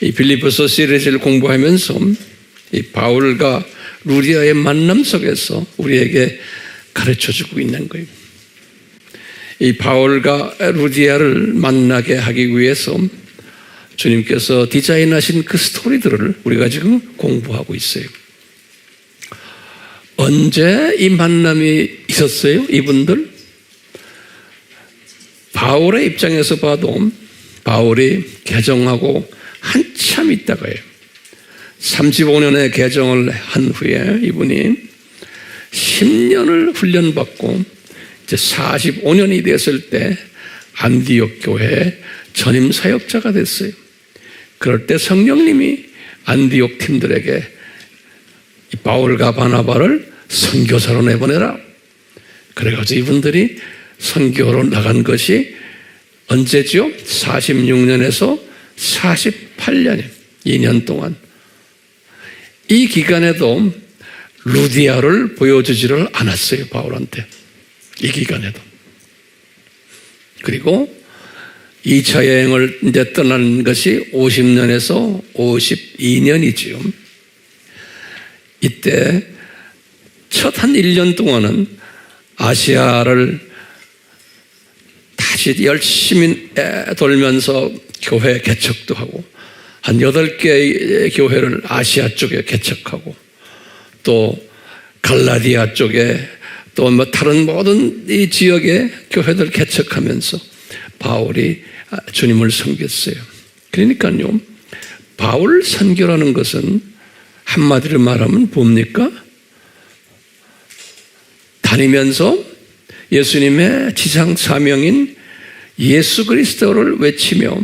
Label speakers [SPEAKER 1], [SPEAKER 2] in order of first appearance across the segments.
[SPEAKER 1] 이 빌립보서 시리즈를 공부하면서 이 바울과 루디아의 만남 속에서 우리에게 가르쳐주고 있는 거예요. 이 바울과 루디아를 만나게 하기 위해서 주님께서 디자인하신 그 스토리들을 우리가 지금 공부하고 있어요. 언제 이 만남이 있었어요? 이분들? 바울의 입장에서 봐도 바울이 개정하고 한참 있다가요. 35년의 개정을 한 후에 이분이 10년을 훈련받고 이제 45년이 됐을 때 안디옥 교회의 전임 사역자가 됐어요. 그럴 때 성령님이 안디옥 팀들에게 바울과 바나바를 선교사로 내보내라. 그래가지고 이분들이 선교로 나간 것이 언제죠? 46년에서 48년, 2년 동안. 이 기간에도 루디아를 보여주지를 않았어요, 바울한테. 이 기간에도. 그리고 2차 여행을 이제 떠난 것이 50년에서 52년이지요. 이때 첫 한 1년 동안은 아시아를 다시 열심히 돌면서 교회 개척도 하고 한 8개의 교회를 아시아 쪽에 개척하고 또 갈라디아 쪽에 또 뭐 다른 모든 이 지역의 교회들 개척하면서 바울이 주님을 섬겼어요. 그러니까요, 바울 선교라는 것은 한마디로 말하면 뭡니까? 다니면서 예수님의 지상 사명인 예수 그리스도를 외치며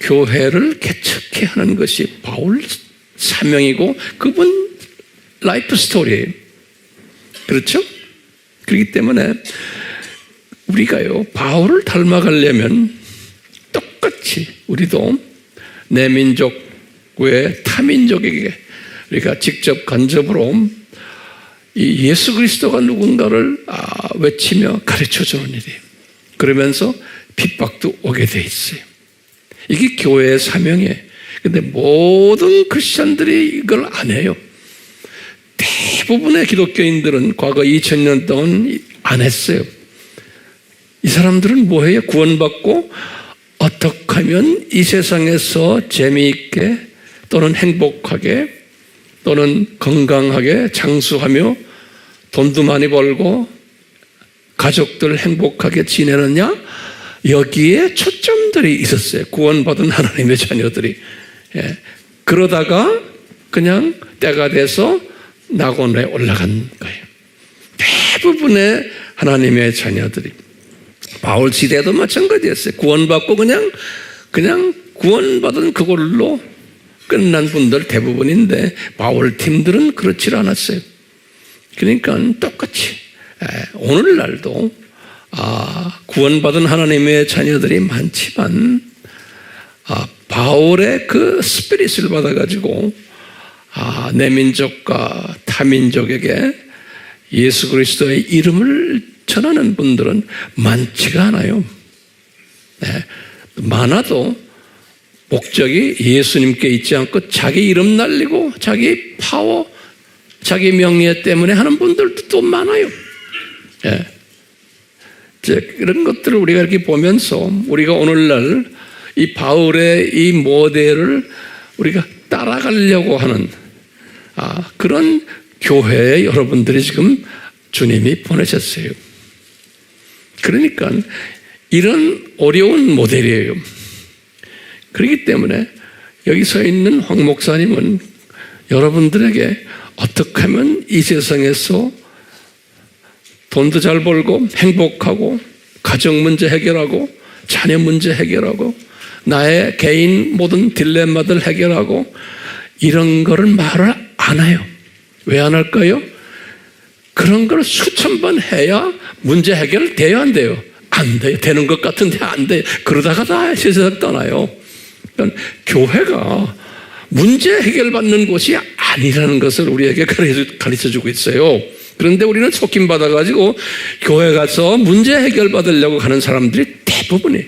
[SPEAKER 1] 교회를 개척해 하는 것이 바울 사명이고 그분 라이프 스토리예요. 그렇죠? 그렇기 때문에 우리가요, 바울을 닮아가려면 똑같이 우리도 내 민족 외 타민족에게 우리가 직접 간접으로 이 예수 그리스도가 누군가를 외치며 가르쳐주는 일이에요. 그러면서 핍박도 오게 돼 있어요. 이게 교회의 사명이에요. 근데 모든 크리스천들이 이걸 안 해요. 대부분의 기독교인들은 과거 2000년 동안 안 했어요. 이 사람들은 뭐해요? 구원받고 어떻게 하면 이 세상에서 재미있게 또는 행복하게 또는 건강하게 장수하며 돈도 많이 벌고 가족들 행복하게 지내느냐? 여기에 초점들이 있었어요. 구원받은 하나님의 자녀들이. 그러다가 그냥 때가 돼서 낙원에 올라간 거예요. 대부분의 하나님의 자녀들이. 바울 시대도 마찬가지였어요. 구원받고 그냥 구원받은 그걸로 끝난 분들 대부분인데 바울 팀들은 그렇지 않았어요. 그러니까 똑같이 오늘날도 구원받은 하나님의 자녀들이 많지만 바울의 그 스피릿을 받아가지고 내 민족과 타민족에게 예수 그리스도의 이름을 전하는 분들은 많지가 않아요. 많아도 목적이 예수님께 있지 않고 자기 이름 날리고 자기 파워, 자기 명예 때문에 하는 분들도 또 많아요. 그런 것들을 우리가 이렇게 보면서 우리가 오늘날 이 바울의 이 모델을 우리가 따라가려고 하는 그런 교회에 여러분들이 지금 주님이 보내셨어요. 그러니까 이런 어려운 모델이에요. 그렇기 때문에 여기 서 있는 황 목사님은 여러분들에게 어떻게 하면 이 세상에서 돈도 잘 벌고 행복하고 가정 문제 해결하고 자녀 문제 해결하고 나의 개인 모든 딜레마들 해결하고 이런 거를 말을 안 해요. 왜 안 할까요? 그런 걸 수천 번 해야 문제 해결돼야 안 돼요. 안 돼요. 되는 것 같은데 안 돼요. 그러다가 다 세상 떠나요. 그러니까 교회가 문제 해결받는 곳이 아니라는 것을 우리에게 가르쳐주고 있어요. 그런데 우리는 속임 받아가지고 교회 가서 문제 해결받으려고 하는 사람들이 대부분이에요.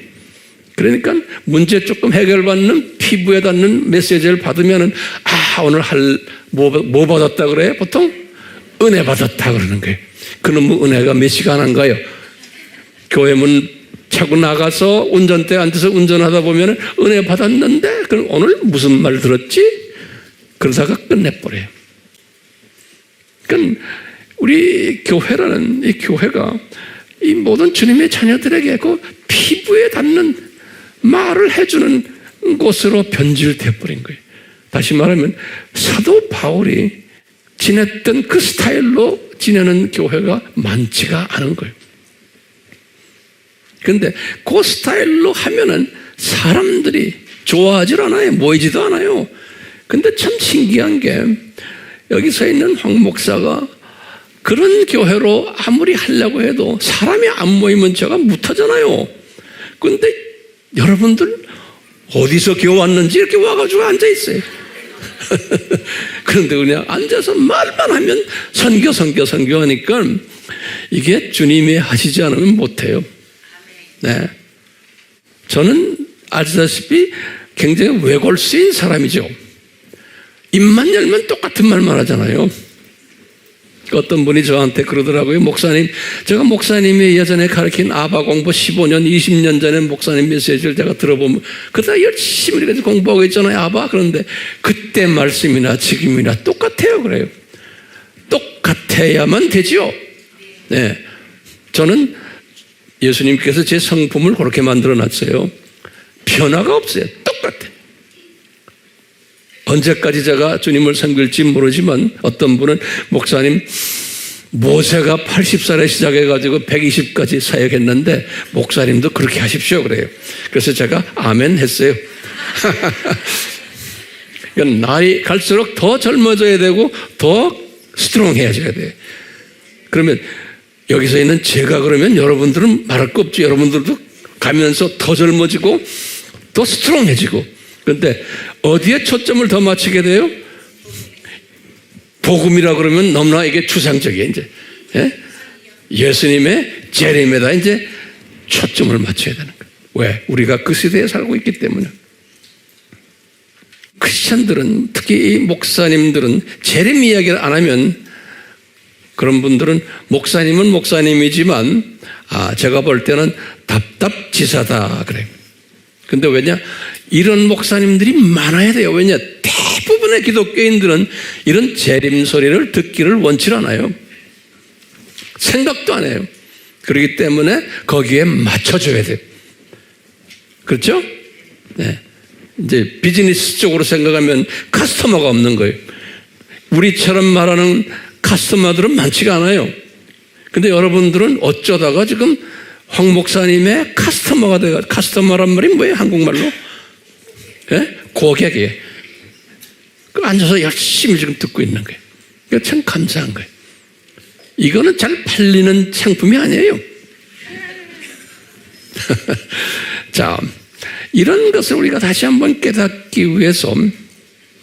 [SPEAKER 1] 그러니까 문제 조금 해결받는 피부에 닿는 메시지를 받으면은 오늘 뭐 받았다 그래요? 보통 은혜 받았다 그러는 거예요. 그놈의 은혜가 몇 시간 한가요? 교회 문 차고 나가서 운전대에 앉아서 운전하다 보면은 은혜 받았는데 그럼 오늘 무슨 말 들었지? 그러다가 끝내버려요. 그러니까 우리 교회라는 이 교회가 이 모든 주님의 자녀들에게 그 피부에 닿는 말을 해주는 곳으로 변질되어 버린 거예요. 다시 말하면 사도 바울이 지냈던 그 스타일로 지내는 교회가 많지가 않은 거예요. 그런데 그 스타일로 하면은 사람들이 좋아하질 않아요. 모이지도 않아요. 근데 참 신기한 게 여기 서 있는 황 목사가 그런 교회로 아무리 하려고 해도 사람이 안 모이면 제가 못하잖아요. 그런데 여러분들 어디서 교회 왔는지 이렇게 와가지고 앉아있어요. 그런데 그냥 앉아서 말만 하면 선교 하니까 이게 주님이 하시지 않으면 못해요. 네. 저는 아시다시피 굉장히 외골수인 사람이죠. 입만 열면 똑같은 말만 하잖아요. 어떤 분이 저한테 그러더라고요. 목사님, 제가 목사님이 예전에 가르친 아바 공부 15년, 20년 전에 목사님 메시지를 제가 들어보면 그때 열심히 이렇게 공부하고 있잖아요. 아바. 그런데 그때 말씀이나 지금이나 똑같아요. 그래요. 똑같아야만 되지요. 네. 저는 예수님께서 제 성품을 그렇게 만들어 놨어요. 변화가 없어요. 똑같아. 언제까지 제가 주님을 섬길지 모르지만 어떤 분은 목사님 모세가 80살에 시작해가지고 120까지 사역했는데 목사님도 그렇게 하십시오 그래요. 그래서 제가 아멘 했어요. 그러니까 나이 갈수록 더 젊어져야 되고 더 스트롱해져야 돼요. 그러면 여기서 있는 제가 그러면 여러분들은 말할 거 없죠. 여러분들도 가면서 더 젊어지고 더 스트롱해지고. 그런데 어디에 초점을 더 맞추게 돼요? 복음이라 그러면 너무나 이게 추상적이에요. 이제 예수님의 재림에다 이제 초점을 맞춰야 되는 거예요. 왜? 우리가 그 시대에 살고 있기 때문에. 크리스천들은 특히 이 목사님들은 재림 이야기를 안 하면 그런 분들은 목사님은 목사님이지만 제가 볼 때는 답답지사다 그래요. 근데 왜냐? 이런 목사님들이 많아야 돼요. 왜냐? 대부분의 기독교인들은 이런 재림 소리를 듣기를 원치 않아요. 생각도 안 해요. 그렇기 때문에 거기에 맞춰줘야 돼요. 그렇죠? 네. 이제 비즈니스 쪽으로 생각하면 카스터머가 없는 거예요. 우리처럼 말하는 카스터머들은 많지가 않아요. 근데 여러분들은 어쩌다가 지금 황 목사님의 카스터머가 돼가, 카스터머란 말이 뭐예요? 한국말로? 예? 고객이에요. 앉아서 열심히 지금 듣고 있는 거예요. 그러니까 참 감사한 거예요. 이거는 잘 팔리는 상품이 아니에요. 자, 이런 것을 우리가 다시 한번 깨닫기 위해서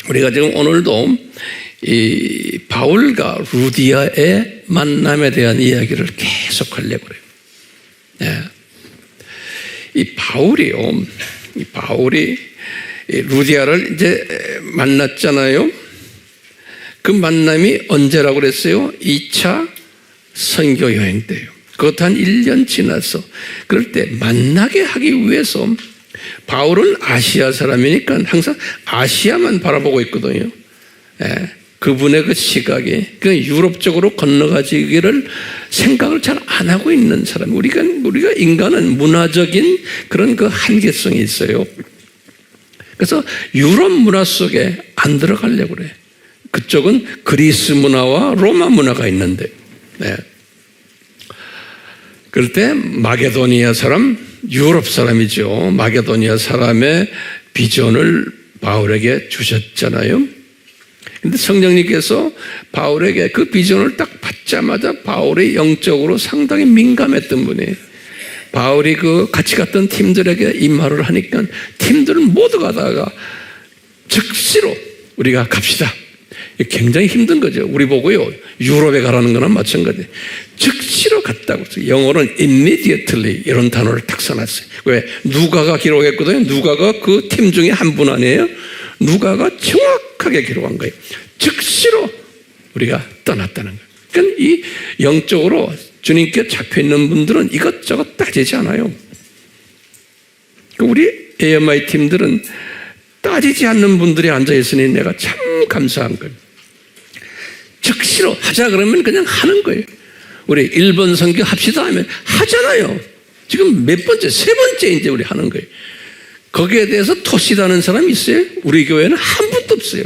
[SPEAKER 1] 우리가 지금 오늘도 이 바울과 루디아의 만남에 대한 이야기를 계속 하려고 그래요. 네. 이 바울이 루디아를 이제 만났잖아요. 그 만남이 언제라고 그랬어요? 2차 선교 여행 때요. 그것도 한 1년 지나서. 그럴 때 만나게 하기 위해서 바울은 아시아 사람이니까 항상 아시아만 바라보고 있거든요. 예. 그분의 그 시각이 그 유럽 쪽으로 건너가지기를 생각을 잘 안 하고 있는 사람. 우리가 인간은 문화적인 그런 그 한계성이 있어요. 그래서 유럽 문화 속에 안 들어가려고 그래. 그쪽은 그리스 문화와 로마 문화가 있는데. 네. 그럴 때 마게도니아 사람, 유럽 사람이죠. 마게도니아 사람의 비전을 바울에게 주셨잖아요. 근데 성령님께서 바울에게 그 비전을 딱 받자마자 바울이 영적으로 상당히 민감했던 분이에요. 바울이 그 같이 갔던 팀들에게 이 말을 하니까 팀들은 모두 가다가 즉시로 우리가 갑시다. 굉장히 힘든 거죠. 우리 보고요, 유럽에 가라는 거나 마찬가지. 즉시로 갔다고. 영어로는 immediately 이런 단어를 딱 써놨어요. 왜? 누가가 기록했거든요. 누가가 그 팀 중에 한 분 아니에요? 누가가 정확하게 기록한 거예요. 즉시로 우리가 떠났다는 거예요. 그러니까 이 영적으로 주님께 잡혀있는 분들은 이것저것 따지지 않아요. 우리 AMI 팀들은 따지지 않는 분들이 앉아있으니 내가 참 감사한 거예요. 즉시로 하자 그러면 그냥 하는 거예요. 우리 1번 선교 합시다 하면 하잖아요. 지금 몇 번째, 세 번째 이제 우리 하는 거예요. 거기에 대해서 토시다는 사람이 있어요? 우리 교회는 한 분도 없어요.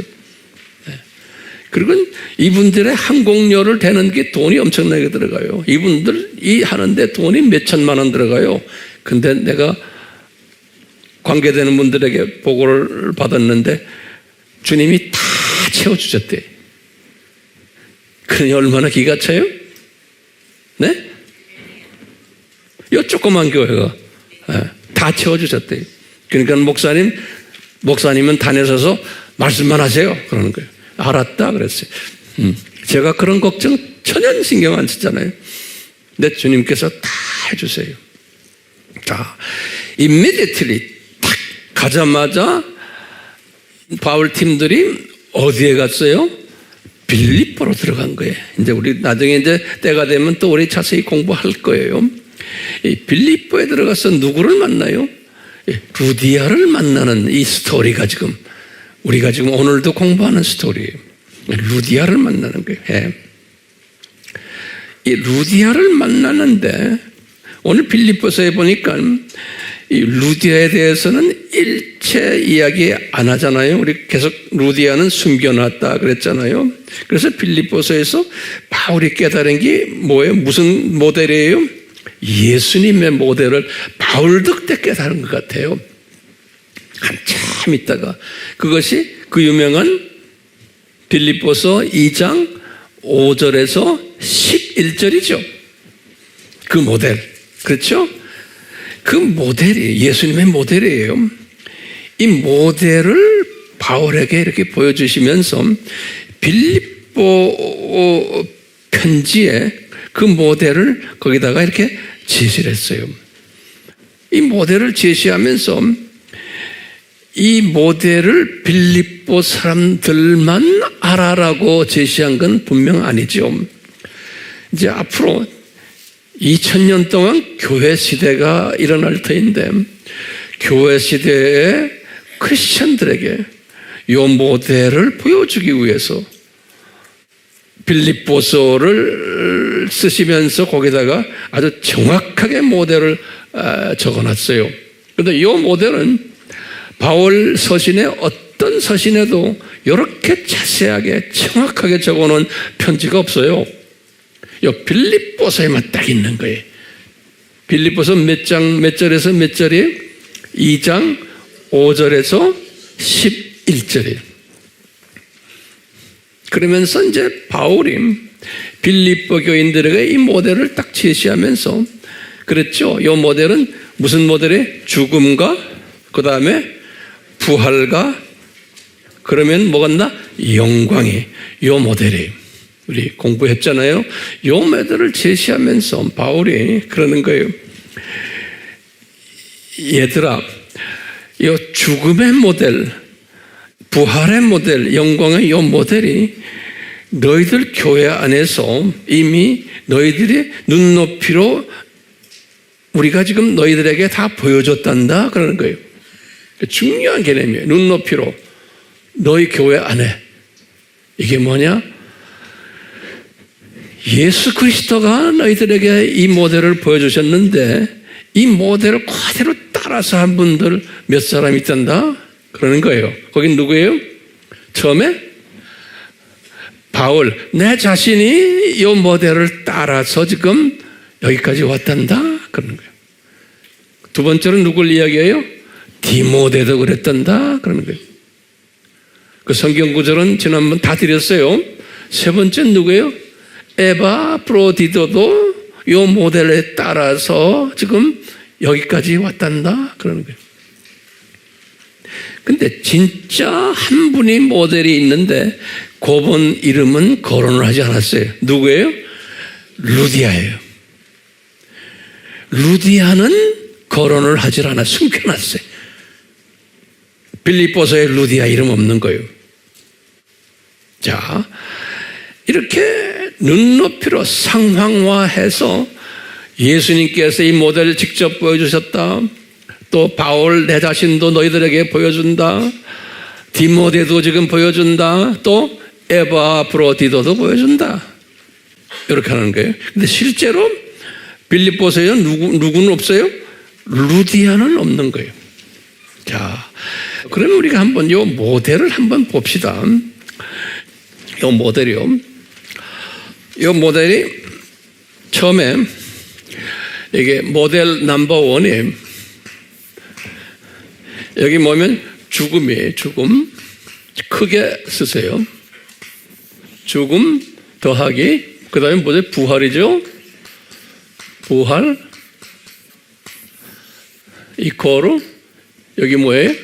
[SPEAKER 1] 그리고 이분들의 항공료를 대는 게 돈이 엄청나게 들어가요. 이분들이 하는데 돈이 몇 천만 원 들어가요. 근데 내가 관계되는 분들에게 보고를 받았는데 주님이 다 채워주셨대. 그러니 얼마나 기가 차요? 네? 이 조그만 교회가 다 채워주셨대. 그러니까 목사님은 단에 서서 말씀만 하세요. 그러는 거예요. 알았다 그랬어요. 제가 그런 걱정 전혀 신경 안 쓰잖아요. 근데 주님께서 다 해주세요. 자, immediately 딱 가자마자 바울 팀들이 어디에 갔어요? 빌립보로 들어간 거예요. 이제 우리 나중에 이제 때가 되면 또 우리 자세히 공부할 거예요. 이 빌립보에 들어가서 누구를 만나요? 루디아를 만나는 이 스토리가 지금 우리가 지금 오늘도 공부하는 스토리예요. 루디아를 만나는 거예요. 예. 이 루디아를 만나는데 오늘 빌립보서에 보니까 이 루디아에 대해서는 일체 이야기 안 하잖아요. 우리 계속 루디아는 숨겨놨다 그랬잖아요. 그래서 빌립보서에서 바울이 깨달은 게 뭐예요? 무슨 모델이에요? 예수님의 모델을 바울도 그때 깨달은 것 같아요. 한참 있다가 그것이 그 유명한 빌립보서 2장 5절에서 11절이죠. 그 모델. 그렇죠? 그 모델이 예수님의 모델이에요. 이 모델을 바울에게 이렇게 보여주시면서 빌립보 편지에 그 모델을 거기다가 이렇게 제시를 했어요. 이 모델을 제시하면서 이 모델을 빌립보 사람들만 알아라고 제시한 건 분명 아니죠. 이제 앞으로 2000년 동안 교회 시대가 일어날 터인데 교회 시대의 크리스천들에게 이 모델을 보여주기 위해서 빌립보서를 쓰시면서 거기다가 아주 정확하게 모델을 적어놨어요. 그런데 이 모델은 바울 서신의 어떤 서신에도 이렇게 자세하게 정확하게 적어놓은 편지가 없어요. 이 빌립보서에만 딱 있는 거예요. 빌립보서 몇 절에서 몇 절이에요? 2장 5절에서 11절이에요. 그러면서 이제 바울이 빌립보 교인들에게 이 모델을 딱 제시하면서 그랬죠. 이 모델은 무슨 모델이에요? 죽음과 그 다음에 부활과 그러면 뭐가 있나? 영광이 이 모델이에요. 우리 공부했잖아요. 이 모델을 제시하면서 바울이 그러는 거예요. 얘들아, 이 죽음의 모델, 부활의 모델, 영광의 이 모델이 너희들 교회 안에서 이미 너희들이 눈높이로 우리가 지금 너희들에게 다 보여줬단다 그러는 거예요. 중요한 개념이에요. 눈높이로 너희 교회 안에 이게 뭐냐? 예수 그리스도가 너희들에게 이 모델을 보여주셨는데 이 모델을 그대로 따라서 한 분들 몇 사람 있단다 그러는 거예요. 거긴 누구예요? 처음에 바울, 내 자신이 이 모델을 따라서 지금 여기까지 왔단다 그러는 거예요. 두 번째로 누굴 이야기해요? 디모데도 그랬단다 그러는 거예요. 그 성경 구절은 지난번 다 드렸어요. 세 번째는 누구예요? 에바프로디도도 이 모델에 따라서 지금 여기까지 왔단다 그러는 거예요. 근데 진짜 한 분이 모델이 있는데 그분 이름은 거론을 하지 않았어요. 누구예요? 루디아예요. 루디아는 거론을 하지 않아 숨겨놨어요. 빌립보서에 루디아 이름 없는 거예요. 자, 이렇게 눈높이로 상황화해서 예수님께서 이 모델을 직접 보여주셨다. 또 바울 내 자신도 너희들에게 보여준다. 디모데도 지금 보여준다. 또 에바프로디도도 보여준다. 이렇게 하는 거예요. 근데 실제로 빌립보서에 누구는 없어요? 루디아는 없는 거예요. 자, 그러면 우리가 한번 이 모델을 한번 봅시다. 이 모델이요. 이 모델이 처음에 이게 모델 넘버 원이 여기 보면 죽음이에요. 죽음. 크게 쓰세요. 죽음 더하기 그 다음에 뭐죠? 부활이죠. 부활 이코로 여기 뭐예요?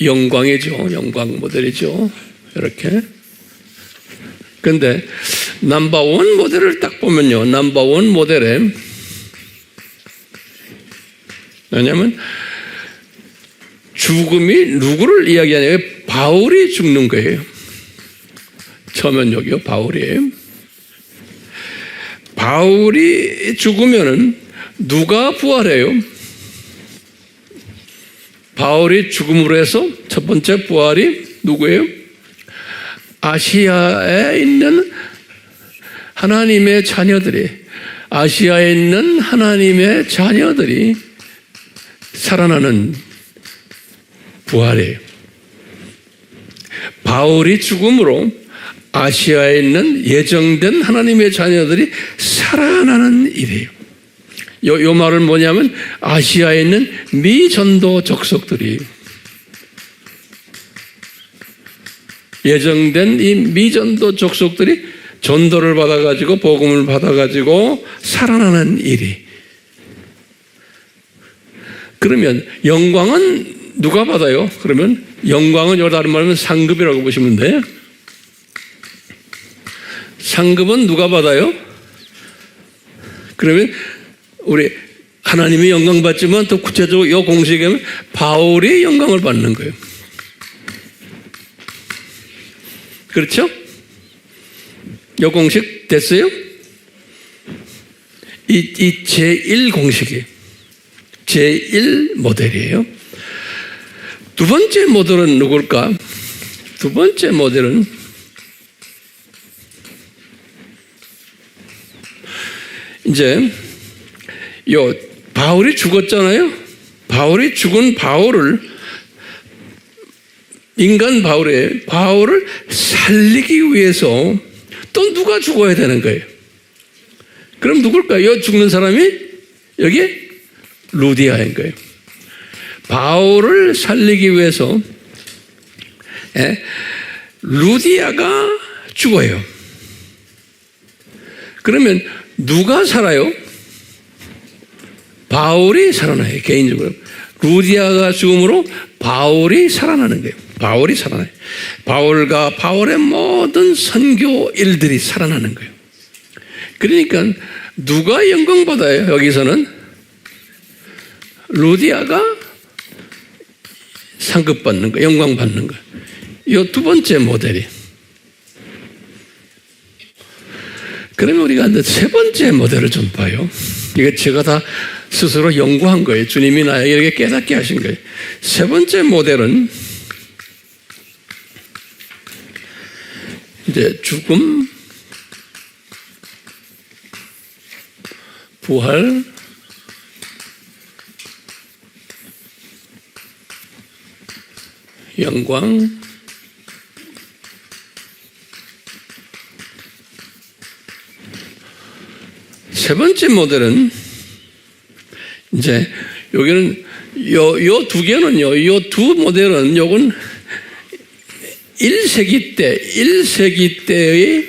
[SPEAKER 1] 영광이죠. 영광 모델이죠. 이렇게. 근데 넘버원 모델을 딱 보면요. 넘버원 모델에 왜냐하면 죽음이 누구를 이야기하냐면 바울이 죽는 거예요. 처음엔 여기요. 바울이에요. 바울이 죽으면은 누가 부활해요? 바울이 죽음으로 해서 첫 번째 부활이 누구예요? 아시아에 있는 하나님의 자녀들이 아시아에 있는 하나님의 자녀들이 살아나는 부활이에요. 바울이 죽음으로 아시아에 있는 예정된 하나님의 자녀들이 살아나는 일이에요. 요 말은 뭐냐면 아시아에 있는 미전도 족속들이 예정된 이 미전도 족속들이 전도를 받아가지고 복음을 받아가지고 살아나는 일이. 그러면 영광은 누가 받아요? 그러면 영광은 요 다른 말하면 상급이라고 보시면 돼요. 상급은 누가 받아요? 그러면 우리 하나님이 영광 받지만 또 구체적으로 이 공식에 하면 바울이 영광을 받는 거예요. 그렇죠? 이 공식 됐어요? 이 제1 공식이 제1 모델이에요. 두 번째 모델은 누굴까? 두 번째 모델은 이제 요 바울이 죽었잖아요. 바울이 죽은 바울을 인간 바울을 살리기 위해서 또 누가 죽어야 되는 거예요. 그럼 누굴까요? 죽는 사람이 여기 루디아인 거예요. 바울을 살리기 위해서 루디아가 죽어요. 그러면 누가 살아요? 바울이 살아나요. 개인적으로. 루디아가 죽음으로 바울이 살아나는 거예요. 바울이 살아나요. 바울과 바울의 모든 선교 일들이 살아나는 거예요. 그러니까 누가 영광 받아요? 여기서는 루디아가 상급 받는 거, 영광 받는 거. 이 두 번째 모델이. 그러면 우리가 이제 세 번째 모델을 좀 봐요. 이게 제가 다 스스로 연구한 거예요. 주님이 나에게 이렇게 깨닫게 하신 거예요. 세 번째 모델은 이제 죽음, 부활, 영광, 세 번째 모델은 이제 여기는 요 두 개는요, 요 두 모델은 요건 1세기 때의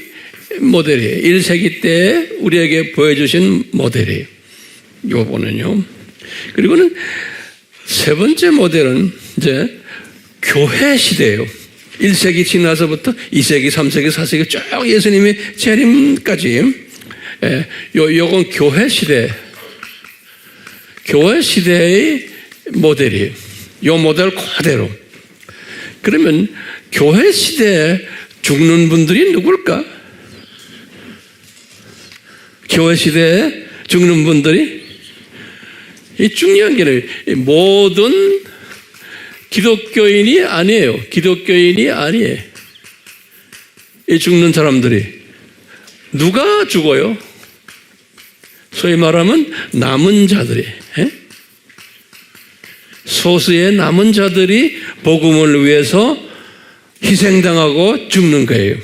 [SPEAKER 1] 모델이에요. 1세기 때 우리에게 보여주신 모델이에요. 요거는요. 그리고는 세 번째 모델은 이제 교회 시대예요. 1세기 지나서부터 2세기, 3세기, 4세기 쭉 예수님의 재림까지, 요건 교회 시대의 모델이에요. 요 모델 그대로. 그러면 교회 시대에 죽는 분들이 누굴까? 교회 시대에 죽는 분들이, 이 중요한 게 모든 기독교인이 아니에요. 이 죽는 사람들이. 누가 죽어요? 소위 말하면 남은 자들이. 소수의 남은 자들이 복음을 위해서 희생당하고 죽는 거예요.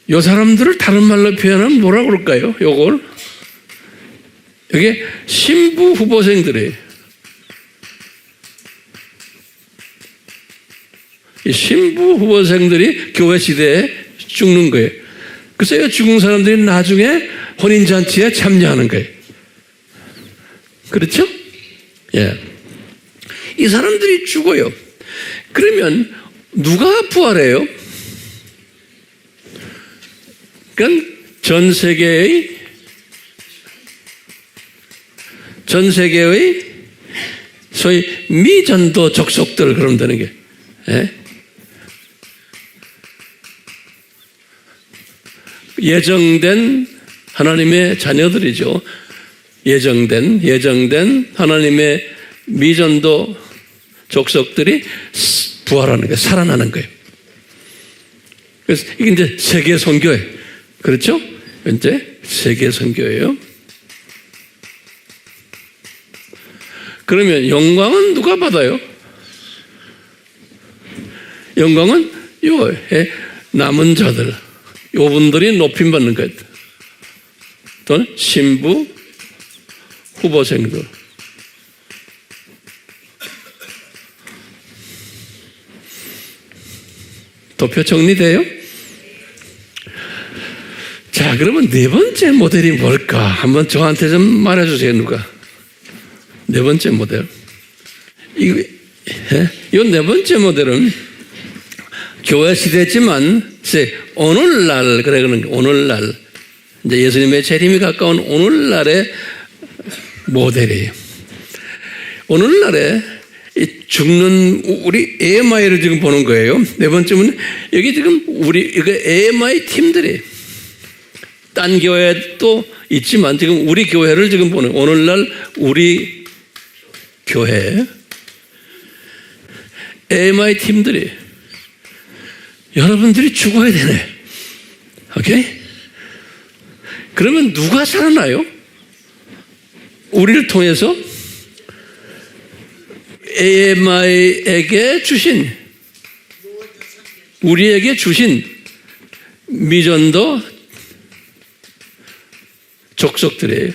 [SPEAKER 1] 이 사람들을 다른 말로 표현하면 뭐라 그럴까요? 이게 신부 후보생들이에요. 이 신부 후보생들이 교회 시대에 죽는 거예요. 그래서 죽은 사람들이 나중에 혼인잔치에 참여하는 거예요. 그렇죠? 예. 이 사람들이 죽어요. 그러면 누가 부활해요? 그러니까 전 세계의 소위 미전도 족속들, 그러면 되는 게. 예정된 하나님의 자녀들이죠. 예정된 하나님의 미전도 족속들이 부활하는 거예요. 살아나는 거예요. 그래서 이게 이제 세계 선교예요. 그렇죠? 이제 세계 선교예요. 그러면 영광은 누가 받아요? 영광은 요 남은 자들, 요분들이 높임 받는 거예요. 또는 신부 후보생들. 도표 정리돼요? 자, 그러면 네 번째 모델이 뭘까? 한번 저한테 좀 말해주세요, 누가. 네 번째 모델. 이 네 번째 모델은 교회 시대지만, 오늘날, 오늘날, 이제 예수님의 재림이 가까운 오늘날의 모델이에요. 오늘날에 죽는 우리 AMI를 지금 보는 거예요. 네 번째는 여기 지금 이거 AMI 팀들이 딴 교회도 있지만 지금 우리 교회를 지금 보는, 오늘날 우리 교회 AMI 팀들이, 여러분들이 죽어야 되네. 오케이? 그러면 누가 살아나요? 우리를 통해서 AMI에게 주신, 우리에게 주신 미전도 족속들이에요.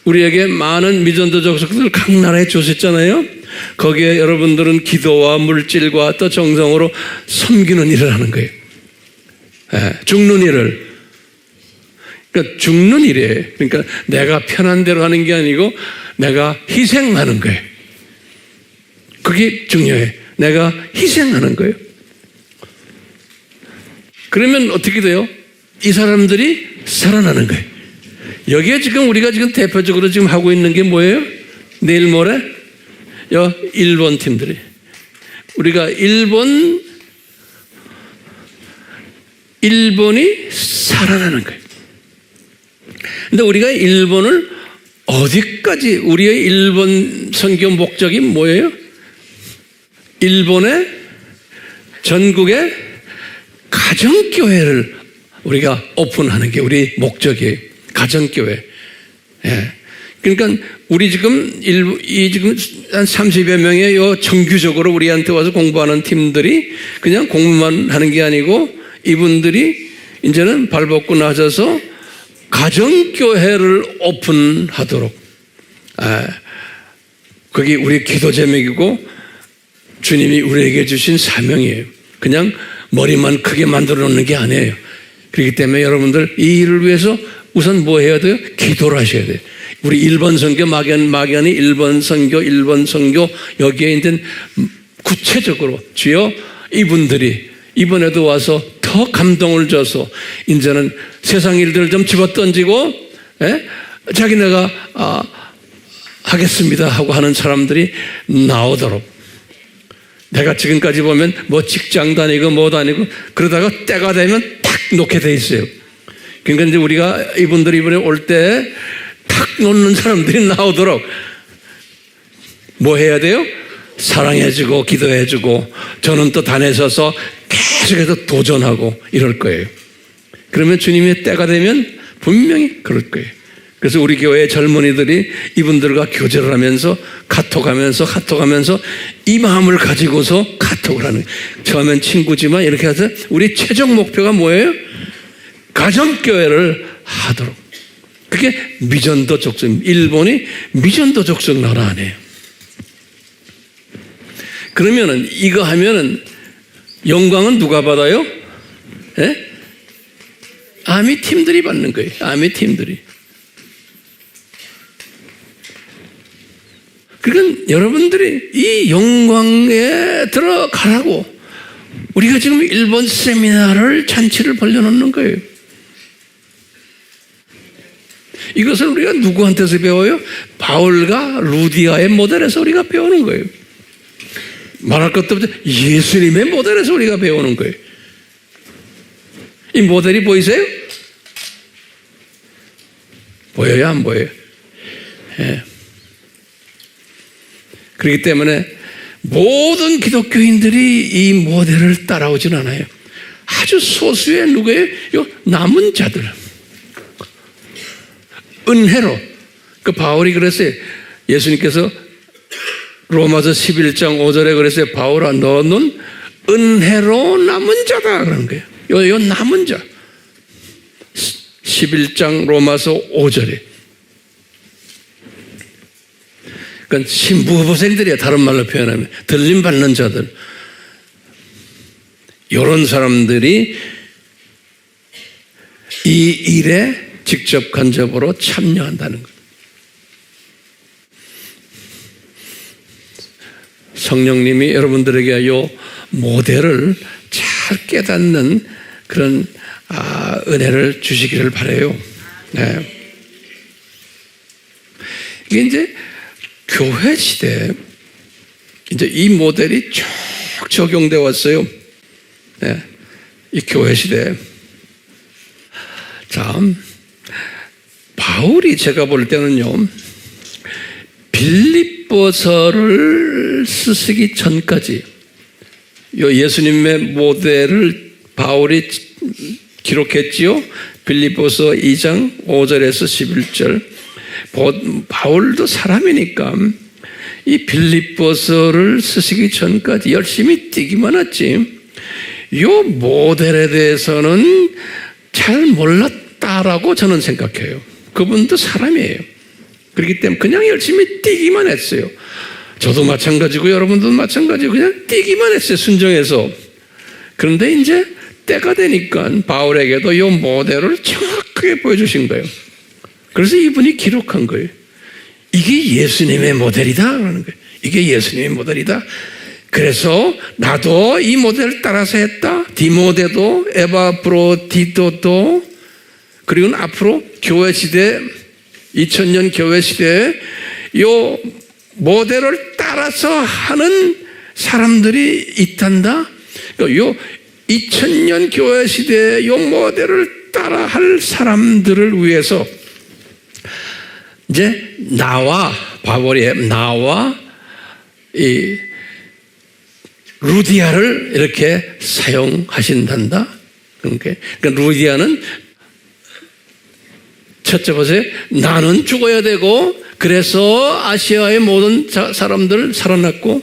[SPEAKER 1] 우리에게 많은 미전도 족속들을 각 나라에 주셨잖아요. 거기에 여러분들은 기도와 물질과 또 정성으로 섬기는 일을 하는 거예요. 죽는 일을. 그러니까 죽는 일이에요. 그러니까 내가 편한 대로 하는 게 아니고 내가 희생하는 거예요. 그게 중요해. 내가 희생하는 거예요. 그러면 어떻게 돼요? 이 사람들이 살아나는 거예요. 여기에 지금 우리가 지금 대표적으로 지금 하고 있는 게 뭐예요? 내일 모레 일본 팀들이, 우리가 일본이 살아나는 거예요. 근데 우리가 일본을 어디까지, 우리의 일본 선교 목적이 뭐예요? 일본의 전국의 가정교회를 우리가 오픈하는 게 우리 목적이에요. 가정교회. 예. 그러니까 우리 지금 지금 한 30여 명의 정규적으로 우리한테 와서 공부하는 팀들이 그냥 공부만 하는 게 아니고, 이분들이 이제는 발벗고 나서서 가정교회를 오픈하도록, 그게 우리 기도 제목이고 주님이 우리에게 주신 사명이에요. 그냥 머리만 크게 만들어 놓는 게 아니에요. 그렇기 때문에 여러분들 이 일을 위해서 우선 뭐 해야 돼요? 기도를 하셔야 돼요. 우리 1번 선교 막연히 1번 선교 여기에 있는 구체적으로 주여 이분들이 이번에도 와서 더 감동을 줘서 이제는 세상 일들을 좀 집어던지고 자기네가 하겠습니다 하고 하는 사람들이 나오도록. 내가 지금까지 보면 뭐 직장 다니고 뭐 다니고 그러다가 때가 되면 탁 놓게 돼 있어요. 그러니까 이제 우리가 이분들이 이번에 올 때 탁 놓는 사람들이 나오도록 뭐 해야 돼요? 사랑해주고 기도해주고 저는 또 단에 서서 계속해서 도전하고 이럴 거예요. 그러면 주님의 때가 되면 분명히 그럴 거예요. 그래서 우리 교회 젊은이들이 이분들과 교제를 하면서 카톡하면서 이 마음을 가지고서 카톡을 하는 거예요. 처음엔 친구지만 이렇게 해서 우리 최종 목표가 뭐예요? 가정교회를 하도록. 그게 미전도족속, 일본이 미전도족속 나라 아니에요. 그러면은 이거 하면은 영광은 누가 받아요? 아미 팀들이 받는 거예요. 아미 팀들이. 그러니까 여러분들이 이 영광에 들어가라고 우리가 지금 일본 세미나를 잔치를 벌려놓는 거예요. 이것을 우리가 누구한테서 배워요? 바울과 루디아의 모델에서 우리가 배우는 거예요. 말할 것도 없죠. 예수님의 모델에서 우리가 배우는 거예요. 이 모델이 보이세요? 보여요? 안 보여요? 예. 그렇기 때문에 모든 기독교인들이 이 모델을 따라오진 않아요. 아주 소수의 누구예요? 요 남은 자들. 은혜로. 그 바울이 그랬어요. 예수님께서 로마서 11장 5절에 그랬어요. 바울아 너는 은혜로 남은 자다 그러는 거예요. 요 남은 자. 11장 로마서 5절에. 그러니까 신부후생들이야. 다른 말로 표현하면 들림받는 자들. 이런 사람들이 이 일에 직접 간접으로 참여한다는 것. 성령님이 여러분들에게 이 모델을 잘 깨닫는 그런 은혜를 주시기를 바라요. 네. 이게 이제 교회 시대에 이제 이 모델이 쭉 적용되어 왔어요. 네. 이 교회 시대에. 자, 바울이 제가 볼 때는요, 빌립보서를 쓰시기 전까지 예수님의 모델을 바울이 기록했지요. 빌립보서 2장 5절에서 11절. 바울도 사람이니까 이 빌립보서를 쓰시기 전까지 열심히 뛰기만 했지 이 모델에 대해서는 잘 몰랐다라고 저는 생각해요. 그분도 사람이에요. 그렇기 때문에 그냥 열심히 뛰기만 했어요. 저도 마찬가지고 여러분도 마찬가지고 그냥 뛰기만 했어요. 순종해서. 그런데 이제 때가 되니까 바울에게도 이 모델을 정확하게 보여주신 거예요. 그래서 이분이 기록한 거예요. 이게 예수님의 모델이다 그러는 거예요. 이게 예수님의 모델이다. 그래서 나도 이 모델을 따라서 했다. 디모데도 에바브로디도도 그리고 앞으로 교회 시대 2000년 교회 시대에 이 모델을 따라서 하는 사람들이 있단다. 이 2000년 교회 시대에 이 모델을 따라할 사람들을 위해서 이제 바울이 나와 이 루디아를 이렇게 사용하신단다. 그러니까 루디아는 첫째 보세요. 나는 죽어야 되고 그래서 아시아의 모든 사람들 살아났고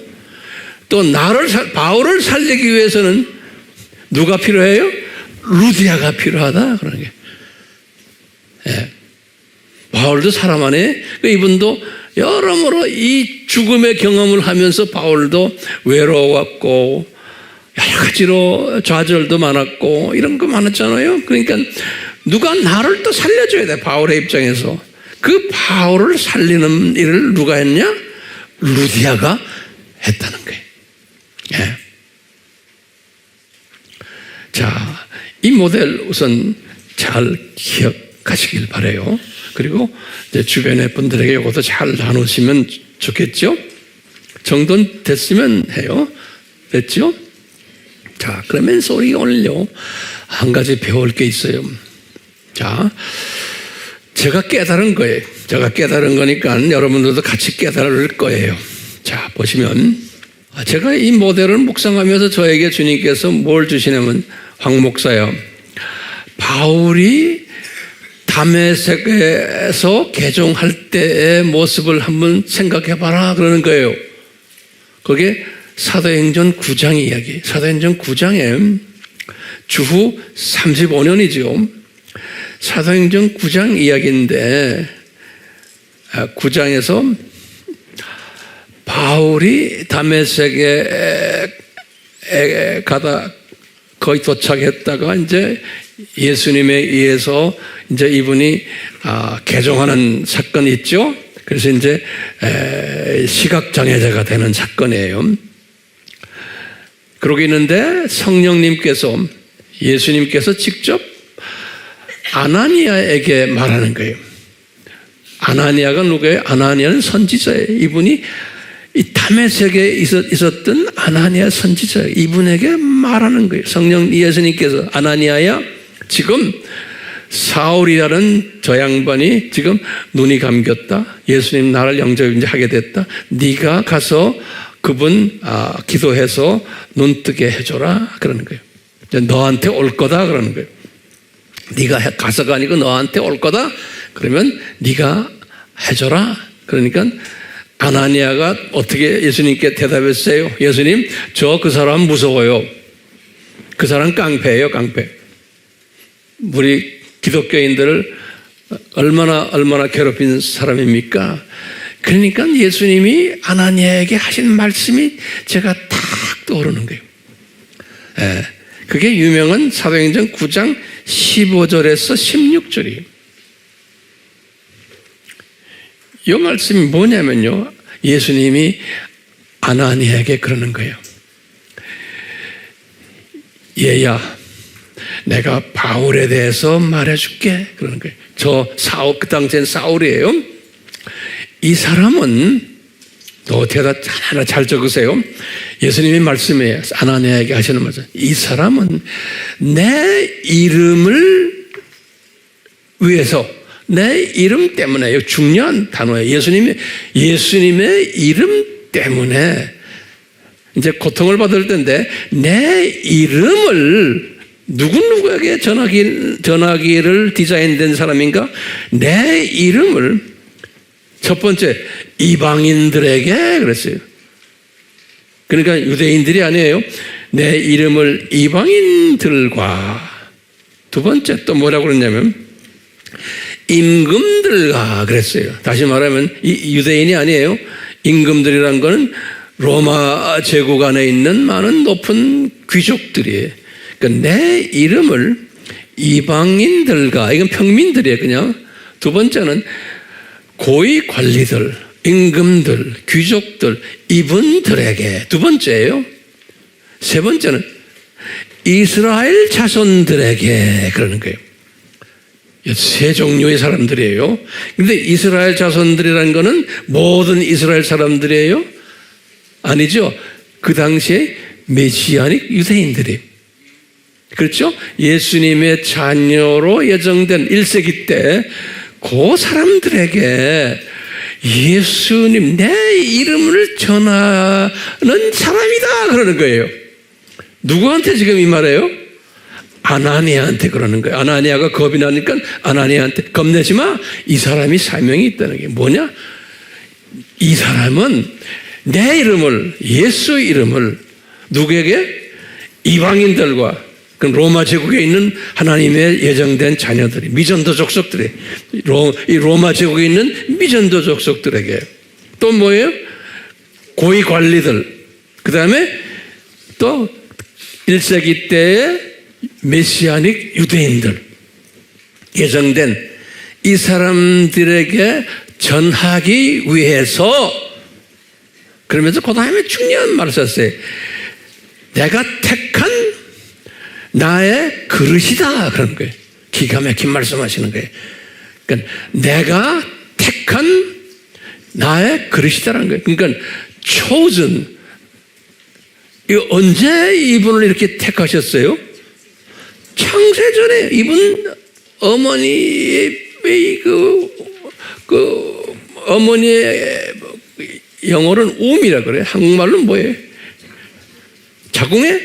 [SPEAKER 1] 또 바울을 살리기 위해서는 누가 필요해요? 루디아가 필요하다. 그런 게. 예. 바울도 사람 안에 이분도 여러모로 이 죽음의 경험을 하면서 바울도 외로웠고 여러 가지로 좌절도 많았고 이런 거 많았잖아요. 그러니까 누가 나를 또 살려줘야 돼. 바울의 입장에서. 그 바울을 살리는 일을 누가 했냐? 루디아가 했다는 거예요. 예. 자, 이 모델 우선 잘 기억하시길 바라요. 그리고 이제 주변의 분들에게 이것도 잘 나누시면 좋겠죠? 정돈 됐으면 해요. 됐죠? 자, 그러면서 우리 오늘요, 한 가지 배울 게 있어요. 자, 제가 깨달은 거예요. 제가 깨달은 거니까 여러분들도 같이 깨달을 거예요. 자, 보시면, 제가 이 모델을 묵상하면서 저에게 주님께서 뭘 주시냐면, 황 목사요, 바울이 다메섹에서 개종할 때의 모습을 한번 생각해봐라 그러는 거예요. 그게 사도행전 9장 이야기. 사도행전 9장에 주후 35년이죠. 사도행전 9장 이야기인데 9장에서 바울이 다메섹에 가다 거의 도착했다가 이제 예수님에 의해서 이제 이분이 개종하는 사건이 있죠. 그래서 이제 시각장애자가 되는 사건이에요. 그러고 있는데 성령님께서 예수님께서 직접 아나니아에게 말하는 거예요. 아나니아가 누구예요? 아나니아는 선지자예요. 이분이 이 다메섹에 있었던 아나니아 선지자예요. 이분에게 말하는 거예요. 성령 예수님께서 아나니아야, 지금 사울이라는 저 양반이 지금 눈이 감겼다. 예수님 나를 영접하게 됐다. 네가 가서 그분 기도해서 눈 뜨게 해줘라 그러는 거예요. 너한테 올 거다 그러는 거예요. 네가 가서가 아니고 너한테 올 거다. 그러면 네가 해줘라. 그러니까 아나니아가 어떻게 예수님께 대답했어요? 예수님, 저 그 사람 무서워요. 그 사람 깡패예요, 깡패. 우리 기독교인들을 얼마나 괴롭힌 사람입니까? 그러니까 예수님이 아나니아에게 하신 말씀이 제가 딱 떠오르는 거예요. 예, 그게 유명한 사도행전 9장 15절에서 16절이에요. 이 말씀이 뭐냐면요, 예수님이 아나니아에게 그러는 거예요. 얘야, 내가 바울에 대해서 말해줄게 그러는 거예요. 그 당시엔 사울이에요. 이 사람은, 너 대답 하나 잘 적으세요. 예수님이 말씀이에요. 아나니아에게 하시는 말씀. 이 사람은 내 이름을 위해서, 내 이름 때문에, 중요한 단어예요. 예수님의 이름 때문에 이제 고통을 받을 텐데, 내 이름을 누구에게 전하기를 디자인된 사람인가? 내 이름을 첫 번째 이방인들에게 그랬어요. 그러니까 유대인들이 아니에요. 내 이름을 이방인들과, 두 번째 또 뭐라고 그랬냐면 임금들과 그랬어요. 다시 말하면 이 유대인이 아니에요. 임금들이란 거는 로마 제국 안에 있는 많은 높은 귀족들이에요. 그러니까 내 이름을 이방인들과, 이건 평민들이에요, 그냥. 두 번째는 고위 관리들, 임금들, 귀족들, 이분들에게, 두 번째예요. 세 번째는 이스라엘 자손들에게 그러는 거예요. 세 종류의 사람들이에요. 그런데 이스라엘 자손들이라는 거는 모든 이스라엘 사람들이에요? 아니죠. 그 당시에 메시아닉 유대인들이에요. 그렇죠? 예수님의 자녀로 예정된 1세기 때 그 사람들에게 예수님 내 이름을 전하는 사람이다 그러는 거예요. 누구한테 지금 이 말이에요? 아나니아한테 그러는 거예요. 아나니아가 겁이 나니까 아나니아한테 겁내지 마. 이 사람이 사명이 있다는 게 뭐냐? 이 사람은 내 이름을, 예수 이름을 누구에게? 이방인들과, 그럼 로마 제국에 있는 하나님의 예정된 자녀들이, 미전도 족속들이, 이 로마 제국에 있는 미전도 족속들에게, 또 뭐예요? 고위 관리들, 그 다음에 또 1세기 때의 메시아닉 유대인들, 예정된 이 사람들에게 전하기 위해서, 그러면서 그 다음에 중요한 말을 썼어요. 내가 택한 나의 그릇이다. 그런 거예요. 기가 막힌 말씀하시는 거예요. 그러니까 내가 택한 나의 그릇이다라는 거예요. 그러니까 chosen. 이거 언제 이분을 이렇게 택하셨어요? 창세전에 이분 어머니의 어머니의 영어로는 um이라 그래요. 한국말로는 뭐예요? 자궁에